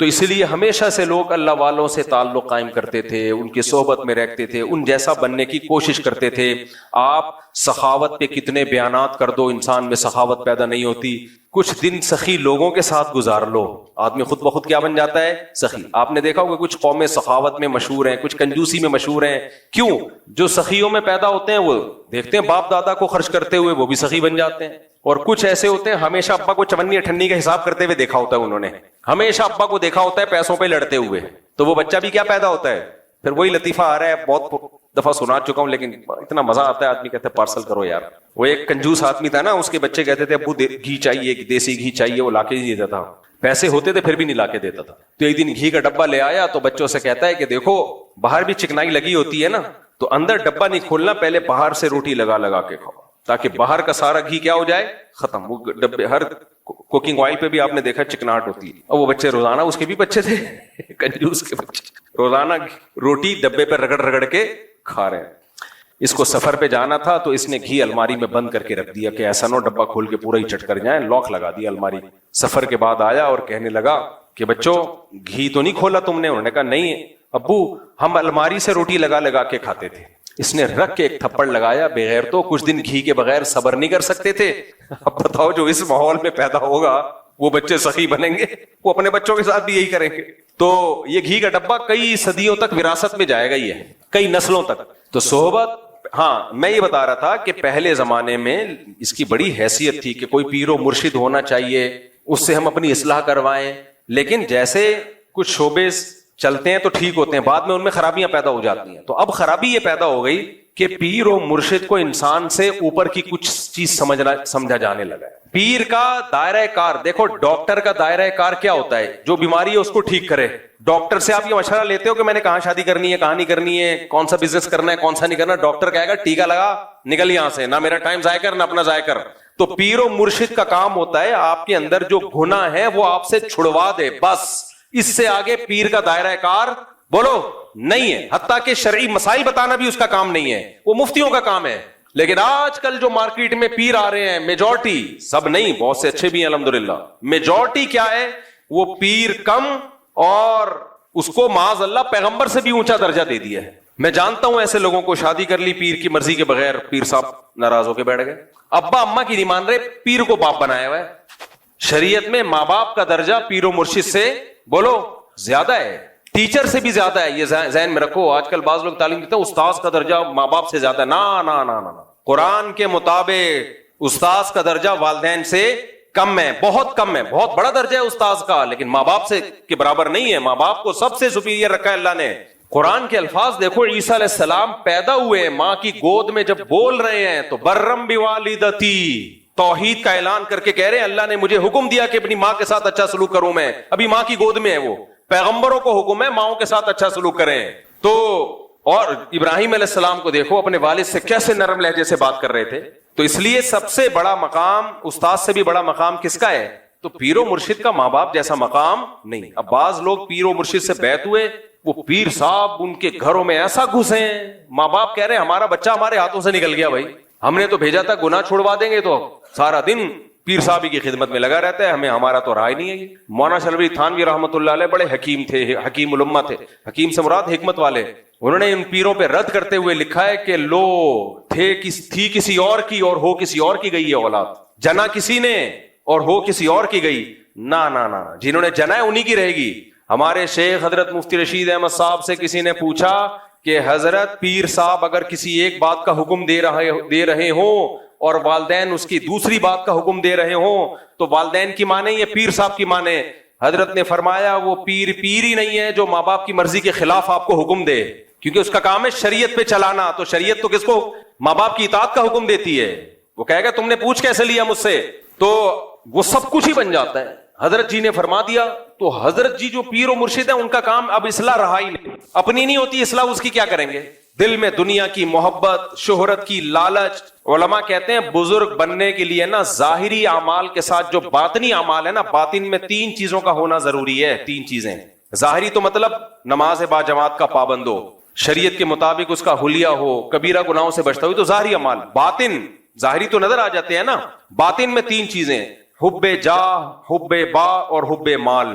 تو اس لیے ہمیشہ سے لوگ اللہ والوں سے تعلق قائم کرتے تھے، ان کی صحبت میں رہتے تھے، ان جیسا بننے کی کوشش کرتے تھے۔ آپ سخاوت پہ کتنے بیانات کر دو، انسان میں سخاوت پیدا نہیں ہوتی۔ کچھ دن سخی لوگوں کے ساتھ گزار لو، آدمی خود بخود کیا بن جاتا ہے؟ سخی۔ آپ نے دیکھا ہوگا کچھ قومیں سخاوت میں مشہور ہیں، کچھ کنجوسی میں مشہور ہیں۔ کیوں؟ جو سخیوں میں پیدا ہوتے ہیں وہ دیکھتے ہیں باپ دادا کو خرچ کرتے ہوئے، وہ بھی سخی بن جاتے ہیں۔ اور کچھ ایسے ہوتے ہیں ہمیشہ ابا کو چمنی اٹھنی کا حساب کرتے ہوئے دیکھا ہوتا ہے، انہوں نے ہمیشہ ابا کو دیکھا ہوتا ہے پیسوں پہ لڑتے ہوئے، تو وہ بچہ بھی کیا پیدا ہوتا ہے؟ پھر وہی لطیفہ آ رہا ہے، بہت دفعہ سنا چکا ہوں، لیکن اتنا مزہ آتا ہے، آدمی کہتے ہیں پارسل کرو یار۔ وہ ایک کنجوس آدمی تھا نا، اس کے بچے کہتے تھے ابو گھی چاہیے، دیسی گھی چاہیے، وہ لا کے نہیں دیتا تھا، پیسے ہوتے تھے پھر بھی نہیں لا کے دیتا تھا۔ تو ایک دن گھی کا ڈبہ لے آیا تو بچوں سے کہتا ہے کہ دیکھو باہر بھی چکنائی لگی ہوتی ہے نا، تو اندر ڈبہ نہیں کھولنا، پہلے باہر سے روٹی لگا لگا کے کھاؤ تاکہ باہر کا سارا گھی کیا ہو جائے؟ ختم۔ وہ ڈبے ہر کوکنگ آئل پہ بھی آپ نے دیکھا چکناہٹ ہوتی ہے، اور وہ بچے روزانہ، اس کے بھی بچے تھے کنجوس کے بچے، روزانہ روٹی ڈبے پہ رگڑ رگڑ کے کھا رہے ہیں۔ اس کو سفر پہ جانا تھا تو اس نے گھی الماری میں بند کر کے رکھ دیا کہ ایسا نہ ڈبہ کھول کے پورا ہی چٹ کر جائیں، لاک لگا دیا الماری۔ سفر کے بعد آیا اور کہنے لگا کہ بچوں گھی تو نہیں کھولا تم نے؟ انہوں نے کہا نہیں ابو، ہم الماری سے روٹی لگا لگا کے کھاتے تھے۔ اس نے رکھ کے ایک تھپڑ لگایا، بغیر تو کچھ دن گھی کے بغیر صبر نہیں کر سکتے تھے۔ اب بتاؤ جو اس ماحول میں پیدا ہوگا وہ بچے سخی بنیں گے؟ وہ اپنے بچوں کے ساتھ بھی یہی کریں گے۔ تو یہ گھی کا ڈبہ کئی صدیوں تک وراثت میں جائے گا، یہ کئی نسلوں تک۔ تو صحبت، ہاں میں یہ بتا رہا تھا کہ پہلے زمانے میں اس کی بڑی حیثیت تھی کہ کوئی پیر و مرشد ہونا چاہیے، اس سے ہم اپنی اصلاح کروائیں، لیکن جیسے کچھ شعبے چلتے ہیں تو ٹھیک ہوتے ہیں، بعد میں ان میں خرابیاں پیدا ہو جاتی ہیں۔ تو اب خرابی یہ پیدا ہو گئی کہ پیر و مرشد کو انسان سے اوپر کی کچھ چیز سمجھا جانے لگا ہے۔ پیر کا دائرہ کار دیکھو، ڈاکٹر کا دائرہ کار کیا ہوتا ہے؟ جو بیماری ہے اس کو ٹھیک کرے۔ ڈاکٹر سے آپ یہ مشورہ لیتے ہو کہ میں نے کہاں شادی کرنی ہے، کہاں نہیں کرنی ہے، کون سا بزنس کرنا ہے، کون سا نہیں کرنا، ڈاکٹر کہے گا ٹیکا لگا نکل یہاں سے، نہ میرا ٹائم ضائع کر نہ اپنا ضائع کر۔ تو پیر و مرشد کا کام ہوتا ہے آپ کے اندر جو گناہ ہے وہ آپ سے چھڑوا دے، بس۔ اس سے آگے پیر کا دائرہ کار بولو نہیں ہے، حتیٰ کہ شرعی مسائل بتانا بھی اس کا کام نہیں ہے، وہ مفتیوں کا کام ہے۔ لیکن آج کل جو مارکیٹ میں پیر آ رہے ہیں، میجورٹی، سب نہیں، بہت سے اچھے بھی ہیں الحمدللہ، میجورٹی کیا ہے؟ وہ پیر کم، اور اس کو معاذ اللہ پیغمبر سے بھی اونچا درجہ دے دیا ہے۔ میں جانتا ہوں ایسے لوگوں کو، شادی کر لی پیر کی مرضی کے بغیر، پیر صاحب ناراض ہو کے بیٹھ گئے، ابا اما کی نہیں مان رہے، پیر کو باپ بنایا ہوا ہے۔ شریعت میں ماں باپ کا درجہ پیر و مرشد سے بولو زیادہ ہے، ٹیچر سے بھی زیادہ ہے، یہ ذہن میں رکھو۔ آج کل بعض لوگ تعلیم دیتے ہیں استاذ کا درجہ ماں باپ سے زیادہ، نہ قرآن کے مطابق استاذ کا درجہ والدین سے کم ہے، بہت کم ہے، بہت بڑا درجہ ہے استاذ کا، لیکن ماں باپ سے کے برابر نہیں ہے۔ ماں باپ کو سب سے سپیریئر رکھا ہے اللہ نے۔ قرآن کے الفاظ دیکھو، عیسیٰ علیہ السلام پیدا ہوئے ماں کی گود میں، جب بول رہے ہیں تو برم بوالدتی، توحید کا اعلان کر کے کہہ رہے ہیں اللہ نے مجھے حکم دیا کہ اپنی ماں کے ساتھ اچھا سلوک کروں، میں ابھی ماں کی گود میں ہے۔ وہ پیغمبروں کو حکم ہے ماؤں کے ساتھ اچھا سلوک کریں۔ تو اور ابراہیم علیہ السلام کو دیکھو، اپنے والد سے کیسے نرم لہجے سے بات کر رہے تھے۔ تو اس لیے سب سے بڑا مقام، استاد سے بھی بڑا مقام کس کا ہے؟ تو پیر و مرشد کا ماں باپ جیسا مقام نہیں۔ اب بعض لوگ پیر و مرشد سے بیعت ہوئے، وہ پیر صاحب ان کے گھروں میں ایسا گھسے ہیں، ماں باپ کہہ رہے ہیں ہمارا بچہ ہمارے ہاتھوں سے نکل گیا، بھائی ہم نے تو بھیجا تھا گناہ چھوڑوا دیں گے، تو سارا دن پیر صاحب کی خدمت میں لگا رہتا ہے، ہمیں ہمارا تو رائے نہیں ہے۔ مولانا شلوی تھانوی رحمۃ اللہ علیہ بڑے حکیم تھے، حکیم الامہ تھے، حکیم سے مراد حکمت والے۔ انہوں نے ان پیروں پہ رد کرتے ہوئے لکھا ہے کہ لو تھی کسی اور کی اور ہو کسی اور کی گئی ہے اولاد، جنا کسی نے اور ہو کسی اور کی گئی، نہ جنہوں نے جنا ہے انہی کی رہے گی۔ ہمارے شیخ حضرت مفتی رشید احمد صاحب سے کسی نے پوچھا کہ حضرت پیر صاحب اگر کسی ایک بات کا حکم دے رہے ہوں اور والدین اس کی دوسری بات کا حکم دے رہے ہوں تو والدین کی مانے یا پیر صاحب کی مانے؟ حضرت نے فرمایا وہ پیر ہی نہیں ہے جو ماں باپ کی مرضی کے خلاف آپ کو حکم دے، کیونکہ اس کا کام ہے شریعت پہ چلانا، تو شریعت تو کس کو؟ ماں باپ کی اطاعت کا حکم دیتی ہے۔ وہ کہے گا تم نے پوچھ کیسے لیا مجھ سے، تو وہ سب کچھ ہی بن جاتا ہے۔ حضرت جی نے فرما دیا، تو حضرت جی جو پیر و مرشد ہیں ان کا کام اب اصلاح رہا ہی نہیں، اپنی نہیں ہوتی اصلاح، اس کی کیا کریں گے؟ دل میں دنیا کی محبت، شہرت کی لالچ۔ علماء کہتے ہیں بزرگ بننے کے لیے نا ظاہری اعمال کے ساتھ جو باطنی اعمال ہے نا، باطن میں 3 چیزوں کا ہونا ضروری ہے۔ 3 چیزیں، ظاہری تو مطلب نماز با جماعت کا پابند ہو، شریعت کے مطابق اس کا حلیہ ہو، کبیرہ گناہوں سے بچتا ہو، تو ظاہری اعمال۔ باطن، ظاہری تو نظر آ جاتے ہیں نا، باطن میں 3 چیزیں، حب جاہ، حب با اور حب مال۔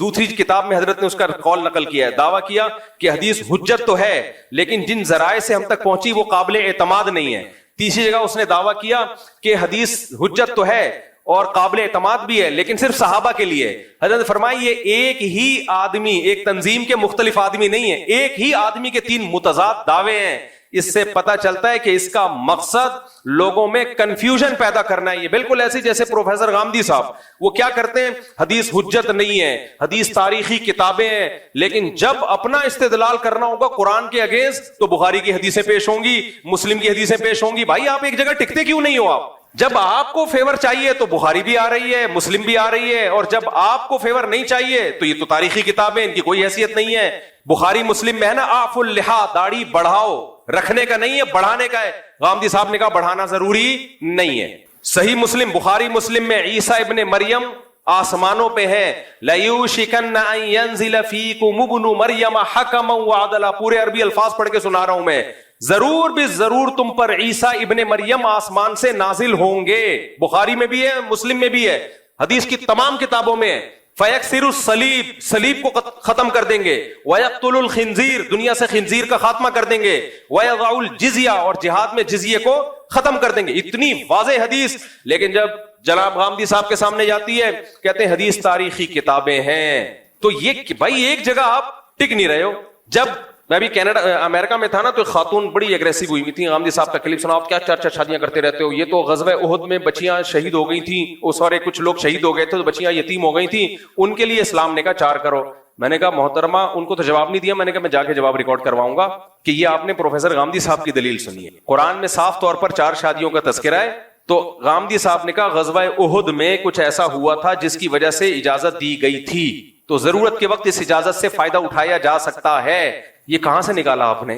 دوسری کتاب میں حضرت نے اس کا قول نقل کیا ہے, دعویٰ کیا کہ حدیث حجت تو ہے لیکن جن ذرائع سے ہم تک پہنچی وہ قابل اعتماد نہیں ہے. تیسری جگہ اس نے دعویٰ کیا کہ حدیث حجت تو ہے اور قابل اعتماد بھی ہے لیکن صرف صحابہ کے لیے. حضرت نے فرمایا یہ ایک ہی آدمی, ایک تنظیم کے مختلف آدمی نہیں ہے, ایک ہی آدمی کے 3 متضاد دعوے ہیں. اس سے پتہ چلتا ہے کہ اس کا مقصد لوگوں میں کنفیوژن پیدا کرنا ہے. یہ بالکل ایسی جیسے پروفیسر غامدی صاحب, وہ کیا کرتے ہیں, حدیث حجت نہیں ہے, حدیث تاریخی کتابیں ہیں, لیکن جب اپنا استدلال کرنا ہوگا قرآن کے اگینسٹ تو بخاری کی حدیثیں پیش ہوں گی, مسلم کی حدیثیں پیش ہوں گی. بھائی آپ ایک جگہ ٹکتے کیوں نہیں ہو؟ آپ جب آپ کو فیور چاہیے تو بخاری بھی آ رہی ہے, مسلم بھی آ رہی ہے, اور جب آپ کو فیور نہیں چاہیے تو یہ تو تاریخی کتابیں, ان کی کوئی حیثیت نہیں ہے. بخاری مسلم میں ہے نا آف اللحا, داڑھی بڑھاؤ, رکھنے کا نہیں ہے بڑھانے کا ہے. غامدی صاحب نے کہا بڑھانا ضروری نہیں ہے. صحیح مسلم, بخاری مسلم میں عیسیٰ ابن مریم آسمانوں پہ ہیں. لَيُوشِكَنَّ أَن يَنزِلَ فِيكُمُ ابْنُ مَرْيَمَ حَكَمًا وَعَدْلًا. پورے عربی الفاظ پڑھ کے سنا رہا ہوں میں. ضرور بھی ضرور تم پر عیسیٰ ابن مریم آسمان سے نازل ہوں گے. بخاری میں بھی ہے, مسلم میں بھی ہے, حدیث کی تمام کتابوں میں ہے. فَيَكْسِرُ الصَّلِيبَ, صلیب کو ختم کر دیں گے. وَيَقْتُلُ الْخِنزِيرَ, دنیا سے خنزیر کا خاتمہ کر دیں گے. وَيَضَعُ الْجِزْيَةَ, اور جہاد میں جزیے کو ختم کر دیں گے. اتنی واضح حدیث, لیکن جب جناب غامدی صاحب کے سامنے جاتی ہے کہتے ہیں حدیث تاریخی کتابیں ہیں. تو یہ بھائی ایک جگہ آپ ٹک نہیں رہے ہو. جب میں بھی کینیڈا امریکہ میں تھا نا تو ایک خاتون بڑی اگریسو ہوئی ہوئی تھی. غامدی صاحب کا کلپ سنا, آپ کیا 4 شادیاں کرتے رہتے ہو, یہ تو غزوہ احد میں بچیاں شہید ہو گئی تھیں, اس اور کچھ لوگ شہید ہو گئے تھے تو بچیاں یتیم ہو گئی تھیں, ان کے لیے اسلام نے کہا 4 کرو. میں نے کہا محترمہ, ان کو تو جواب نہیں دیا, میں نے کہا میں جا کے جواب ریکارڈ کرواؤں گا کہ یہ آپ نے پروفیسر غامدی صاحب کی دلیل سنی ہے. قرآن میں صاف طور پر 4 شادیوں کا تذکرہ ہے. تو غامدی صاحب نے کہا غزوہ احد میں کچھ ایسا ہوا تھا جس کی وجہ سے اجازت دی گئی تھی, تو ضرورت کے وقت اس اجازت سے فائدہ اٹھایا جا سکتا ہے. یہ کہاں سے نکالا آپ نے؟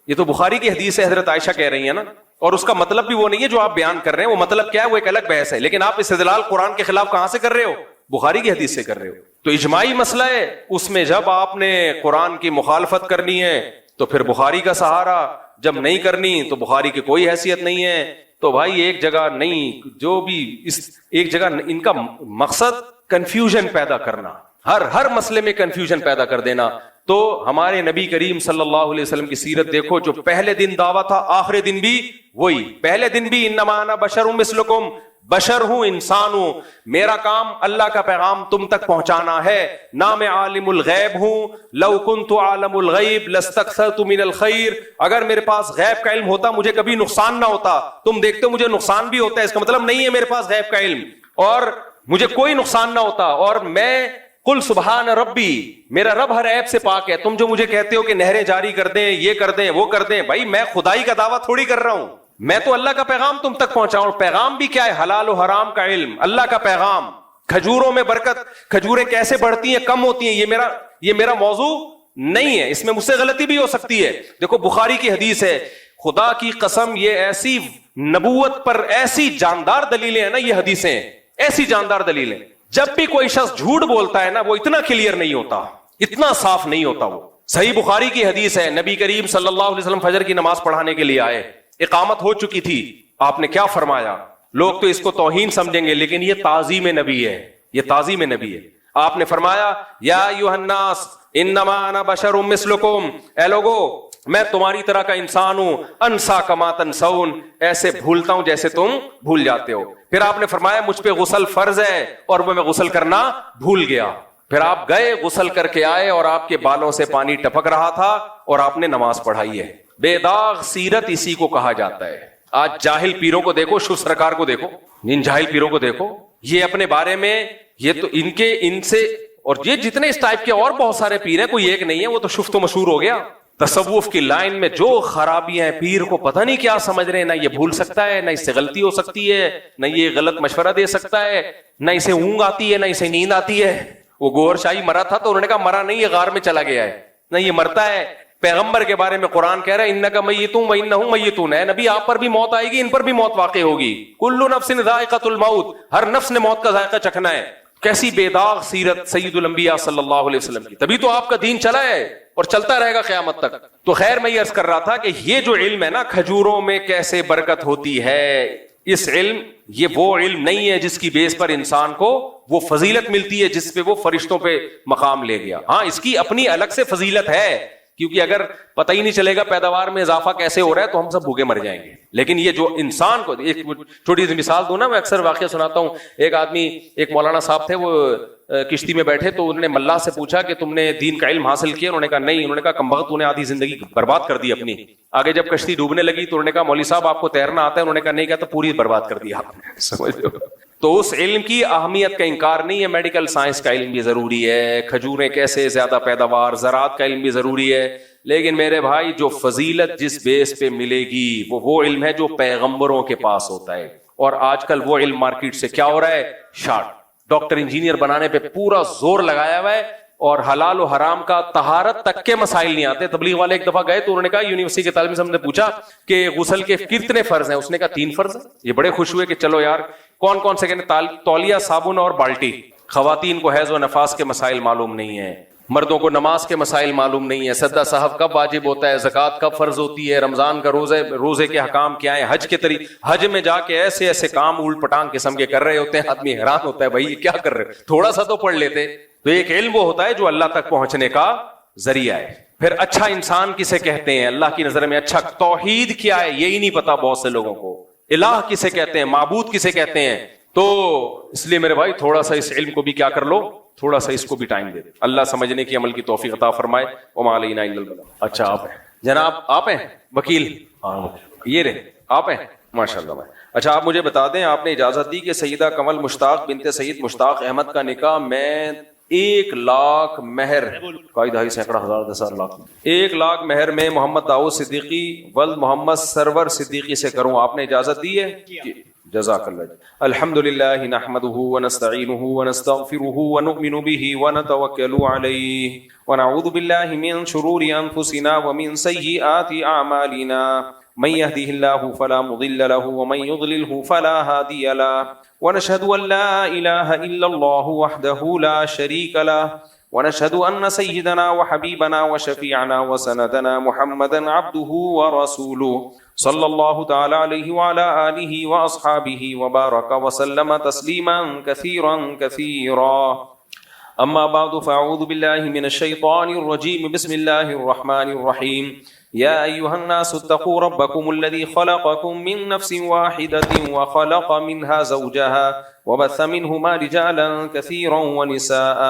یہ تو بخاری کی حدیث ہے, حضرت عائشہ کہہ رہی ہیں نا, اور اس کا مطلب بھی وہ نہیں ہے جو آپ بیان کر رہے ہیں. وہ مطلب کیا ہے وہ ایک الگ بحث ہے, لیکن آپ استدلال قرآن کے خلاف کہاں سے کر رہے ہو؟ بخاری کی حدیث سے کر رہے ہو. تو اجماعی مسئلہ ہے, اس میں جب آپ نے قرآن کی مخالفت کرنی ہے تو پھر بخاری کا سہارا, جب نہیں کرنی تو بخاری کی کوئی حیثیت نہیں ہے. تو بھائی ایک جگہ نہیں, جو بھی اس ایک جگہ, ان کا مقصد کنفیوژن پیدا کرنا, ہر مسئلے میں کنفیوژن پیدا کر دینا. تو ہمارے نبی کریم صلی اللہ علیہ وسلم کی سیرت دیکھو, جو پہلے دن دعویٰ تھا آخری دن بھی وہی. پہلے دن بھی انما انا بشر مثلکم, بشر ہوں, انسان ہوں, میرا کام اللہ کا پیغام تم تک پہنچانا ہے. نہ میں عالم الغیب ہوں, لو کنت عالم الغیب لاستکثرت من الخیر, اگر میرے پاس غیب کا علم ہوتا مجھے کبھی نقصان نہ ہوتا. تم دیکھتے ہو مجھے نقصان بھی ہوتا ہے, اس کا مطلب نہیں ہے میرے پاس غیب کا علم اور مجھے کوئی نقصان نہ ہوتا. اور میں قل سبحان ربی, میرا رب ہر عیب سے پاک ہے. تم جو مجھے کہتے ہو کہ نہریں جاری کر دیں, یہ کر دیں, وہ کر دیں, بھائی میں خدائی کا دعویٰ تھوڑی کر رہا ہوں, میں تو اللہ کا پیغام تم تک پہنچاؤں. پیغام بھی کیا ہے؟ حلال و حرام کا علم, اللہ کا پیغام. کھجوروں میں برکت, کھجوریں کیسے بڑھتی ہیں کم ہوتی ہیں, یہ میرا موضوع نہیں ہے, اس میں مجھ سے غلطی بھی ہو سکتی ہے. دیکھو بخاری کی حدیث ہے, خدا کی قسم یہ ایسی نبوت پر ایسی جاندار دلیلیں ہیں نا, یہ حدیثیں ایسی جاندار دلیلیں. جب بھی کوئی شخص جھوٹ بولتا ہے نا وہ اتنا کلیئر نہیں ہوتا, اتنا صاف نہیں ہوتا. وہ صحیح بخاری کی حدیث ہے, نبی کریم صلی اللہ علیہ وسلم فجر کی نماز پڑھانے کے لیے آئے, اقامت ہو چکی تھی. آپ نے کیا فرمایا؟ لوگ تو اس کو توہین سمجھیں گے لیکن یہ تعظیم نبی ہے, یہ تعظیم نبی ہے. آپ نے فرمایا یا ایھا الناس انما انا بشر مثلکم, اے لوگو میں تمہاری طرح کا انسان ہوں. انسا کما تنسون, ایسے بھولتا ہوں جیسے تم بھول جاتے ہو. پھر آپ نے فرمایا مجھ پہ غسل فرض ہے اور میں غسل کرنا بھول گیا. پھر آپ گئے, غسل کر کے آئے اور آپ کے بالوں سے پانی ٹپک رہا تھا اور آپ نے نماز پڑھائی ہے. بے داغ سیرت اسی کو کہا جاتا ہے. آج جاہل پیروں کو دیکھو, شو سرکار کو دیکھو, ان جاہل پیروں کو دیکھو, یہ اپنے بارے میں, یہ تو ان سے, اور یہ جتنے اس ٹائپ کے اور بہت سارے پیر ہیں, کوئی ایک نہیں ہے, وہ تو شفت و مشہور ہو گیا. تصوف کی لائن میں جو خرابیاں ہیں, پیر کو پتہ نہیں کیا سمجھ رہے ہیں, نہ یہ بھول سکتا ہے, نہ اس سے غلطی ہو سکتی ہے, نہ یہ غلط مشورہ دے سکتا ہے, نہ اسے اونگ آتی ہے, نہ اسے نیند آتی ہے. وہ گوہر شاہی مرا تھا تو انہوں نے کہا مرا نہیں, یہ غار میں چلا گیا ہے, نہ یہ مرتا ہے. پیغمبر کے بارے میں قرآن کہہ رہا ہے انک میت وانہم میتون, ہے نبی آپ پر بھی موت آئے گی, ان پر بھی موت واقع ہوگی. کل نفس ذائقۃ الموت, ہر نفس نے موت کا ذائقہ چکھنا ہے. کیسی بے داغ سیرت سید الانبیاء صلی اللہ علیہ وسلم کی, تبھی تو آپ کا دین چلا ہے اور چلتا رہے گا قیامت تک. تو خیر میں یہ عرض کر رہا تھا کہ یہ جو علم ہے نا, کھجوروں میں کیسے برکت ہوتی ہے, اس علم یہ وہ علم نہیں ہے جس کی بیس پر انسان کو وہ فضیلت ملتی ہے جس پہ وہ فرشتوں پہ مقام لے گیا. ہاں اس کی اپنی الگ سے فضیلت ہے, کیونکہ اگر پتہ ہی نہیں چلے گا پیداوار میں اضافہ کیسے ہو رہا ہے تو ہم سب بھوکے مر جائیں گے. لیکن یہ جو انسان کو, ایک چھوٹی سی مثال دوں نا, میں اکثر واقعہ سناتا ہوں. ایک آدمی, ایک مولانا صاحب تھے, وہ کشتی میں بیٹھے تو انہوں نے ملا سے پوچھا کہ تم نے دین کا علم حاصل کیا؟ انہوں نے کہا نہیں. انہوں نے کہا کمبخت, تو نے آدھی زندگی برباد کر دی اپنی. آگے جب کشتی ڈوبنے لگی تو انہوں نے کھا مولوی صاحب آپ کو تیرنا آتا ہے؟ انہوں نے کہا نہیں. کہا تو پوری برباد کر دیا آپ نے. سمجھ لو. تو اس علم کی اہمیت کا انکار نہیں ہے. میڈیکل سائنس کا علم بھی ضروری ہے, کھجوریں کیسے زیادہ پیداوار, زراعت کا علم بھی ضروری ہے. لیکن میرے بھائی جو فضیلت جس بیس پہ ملے گی وہ علم ہے جو پیغمبروں کے پاس ہوتا ہے. اور آج کل وہ علم مارکیٹ سے کیا ہو رہا ہے, شارٹ. ڈاکٹر انجینئر بنانے پہ پورا زور لگایا ہوا ہے, اور حلال و حرام کا طہارت تک کے مسائل نہیں آتے. تبلیغ والے ایک دفعہ گئے تو انہوں نے کہا, یونیورسٹی کے طالب علم نے پوچھا کہ غسل کے کتنے فرض ہیں؟ اس نے کہا 3 فرض ہیں. یہ بڑے خوش ہوئے کہ چلو یار کون کون سے کہنے, تولیہ, صابن اور بالٹی. خواتین کو حیض و نفاس کے مسائل معلوم نہیں ہے, مردوں کو نماز کے مسائل معلوم نہیں ہے, سدا صاحب کب واجب ہوتا ہے, زکوٰۃ کب فرض ہوتی ہے, رمضان کا روزے کے حکام کیا ہیں, حج کے طریقے. حج میں جا کے ایسے ایسے کام الٹ پٹانگ قسم کے کر رہے ہوتے ہیں, آدمی حیران ہوتا ہے بھائی یہ کیا کر رہے, تھوڑا سا تو پڑھ لیتے. تو ایک علم وہ ہوتا ہے جو اللہ تک پہنچنے کا ذریعہ ہے. پھر اچھا انسان کسے کہتے ہیں اللہ کی نظر میں؟ اچھا توحید کیا ہے یہی نہیں پتا بہت سے لوگوں کو. الہ کسے کہتے ہیں, معبود کسے کہتے ہیں؟ تو اس لیے میرے بھائی تھوڑا سا اس علم کو بھی کیا کر لو, تھوڑا سا اس کو بھی ٹائم دے دے. اللہ سمجھنے کی عمل کی توفیق عطا فرمائے. وما علینا الا البلاغ. اچھا آپ ہیں جناب, آپ ہیں وکیل, یہ رہے آپ ہیں ماشاءاللہ. اچھا آپ مجھے بتا دیں, آپ نے اجازت دی کہ سیدہ کمل مشتاق بنت سید مشتاق احمد کا نکاح میں 1 لاکھ مہر, کوئی 2.5 سینکڑا ہزار 10,000 لاکھ, 1 لاکھ مہر میں محمد داؤد صدیقی ولد محمد سرور صدیقی سے کروں, آپ نے اجازت دی ہے؟ جزاک اللہ. الحمدللہ نحمده ونستعینه ونستغفره ونؤمن به ونتوکل علیہ ونعوذ باللہ من شرور انفسنا ومن سیئات اعمالنا من يهده الله فلا مضل له ومن يضلله فلا هادي له ونشهد ان لا اله الا الله وحده لا شريك له ونشهد ان سيدنا وحبيبنا وشفيعنا وسندنا محمدا عبده ورسوله صلى الله تعالى عليه وعلى آله وأصحابه وبارك وسلم تسليما كثيرا كثيرا. أما بعد فأعوذ بالله من الشيطان الرجيم. بسم الله الرحمن الرحيم. يا أيها الناس اتقوا ربكم الذي خلقكم من نفس واحدة وخلق منها زوجها وبث منهما رجالا كثيرا ونساء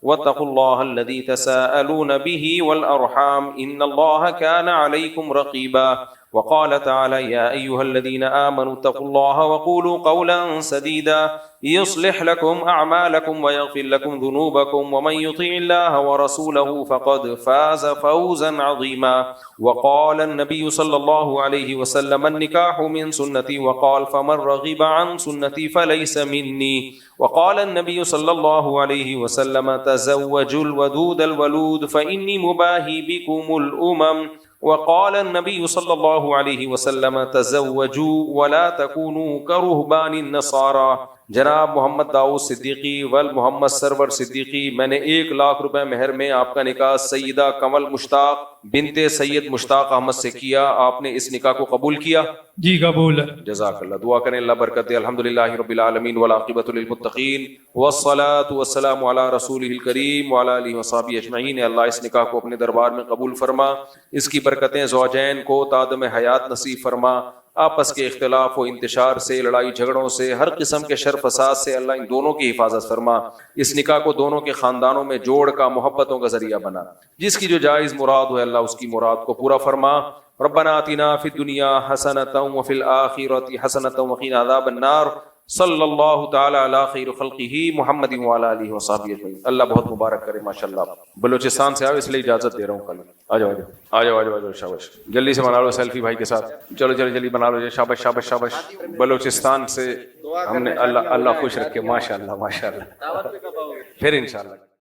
واتقوا الله الذي تساءلون به والأرحام إن الله كان عليكم رقيبا. وقال تعالى يا أيها الذين آمنوا اتقوا الله وقولوا قولا سديدا يصلح لكم أعمالكم ويغفر لكم ذنوبكم ومن يطع الله ورسوله فقد فاز فوزا عظيما. وقال النبي صلى الله عليه وسلم النكاح من سنتي وقال فمن رغب عن سنتي فليس مني. وقال النبي صلى الله عليه وسلم تزوجوا الودود الولود فإني مباهي بكم الأمم. وقال النبي صلى الله عليه وسلم تزوجوا ولا تكونوا كرهبان النصارى. جناب محمد داؤد صدیقی ول محمد سرور صدیقی, میں نے 1 لاکھ روپے مہر میں آپ کا نکاح سیدہ کمل مشتاق بنت سید مشتاق احمد سے کیا. آپ نے اس نکاح کو قبول کیا؟ جی قبول ہے. جزاک اللہ. دعا کریں اللہ برکت دے. الحمدللہ رب العالمین والعاقبۃ للمتقین والصلاۃ والسلام علی رسولہ الکریم وعلی آلہ وصحبہ اجمعین. اللہ اس نکاح کو اپنے دربار میں قبول فرما, اس کی برکتیں زوجین کو تادم حیات نصیب فرما. آپس کے اختلاف و انتشار سے, لڑائی جھگڑوں سے, ہر قسم کے شر فساد سے اللہ ان دونوں کی حفاظت فرما. اس نکاح کو دونوں کے خاندانوں میں جوڑ کا, محبتوں کا ذریعہ بنا. جس کی جو جائز مراد ہو اللہ اس کی مراد کو پورا فرما. ربنا آتنا فی الدنیا حسنۃ وفی الآخرۃ حسنۃ وقنا عذاب النار. صلی اللہ تعالی علی خیر خلقہ محمد وعلی آلہ وصحبہ اجمعین. اللہ بہت مبارک کرے. ماشاءاللہ بلوچستان سے آؤ اس لیے اجازت دے رہا ہوں. کل آ جاؤ آ جاؤ آ جاؤ آ جاؤ. شاباش, جلدی سے بنا لو سیلفی بھائی کے ساتھ. چلو چلو جلدی بنا لو. شاباش شاباش شاباش. بلوچستان سے ہم نے اللہ خوش رکھے. ماشاءاللہ ماشاءاللہ. پھر انشاءاللہ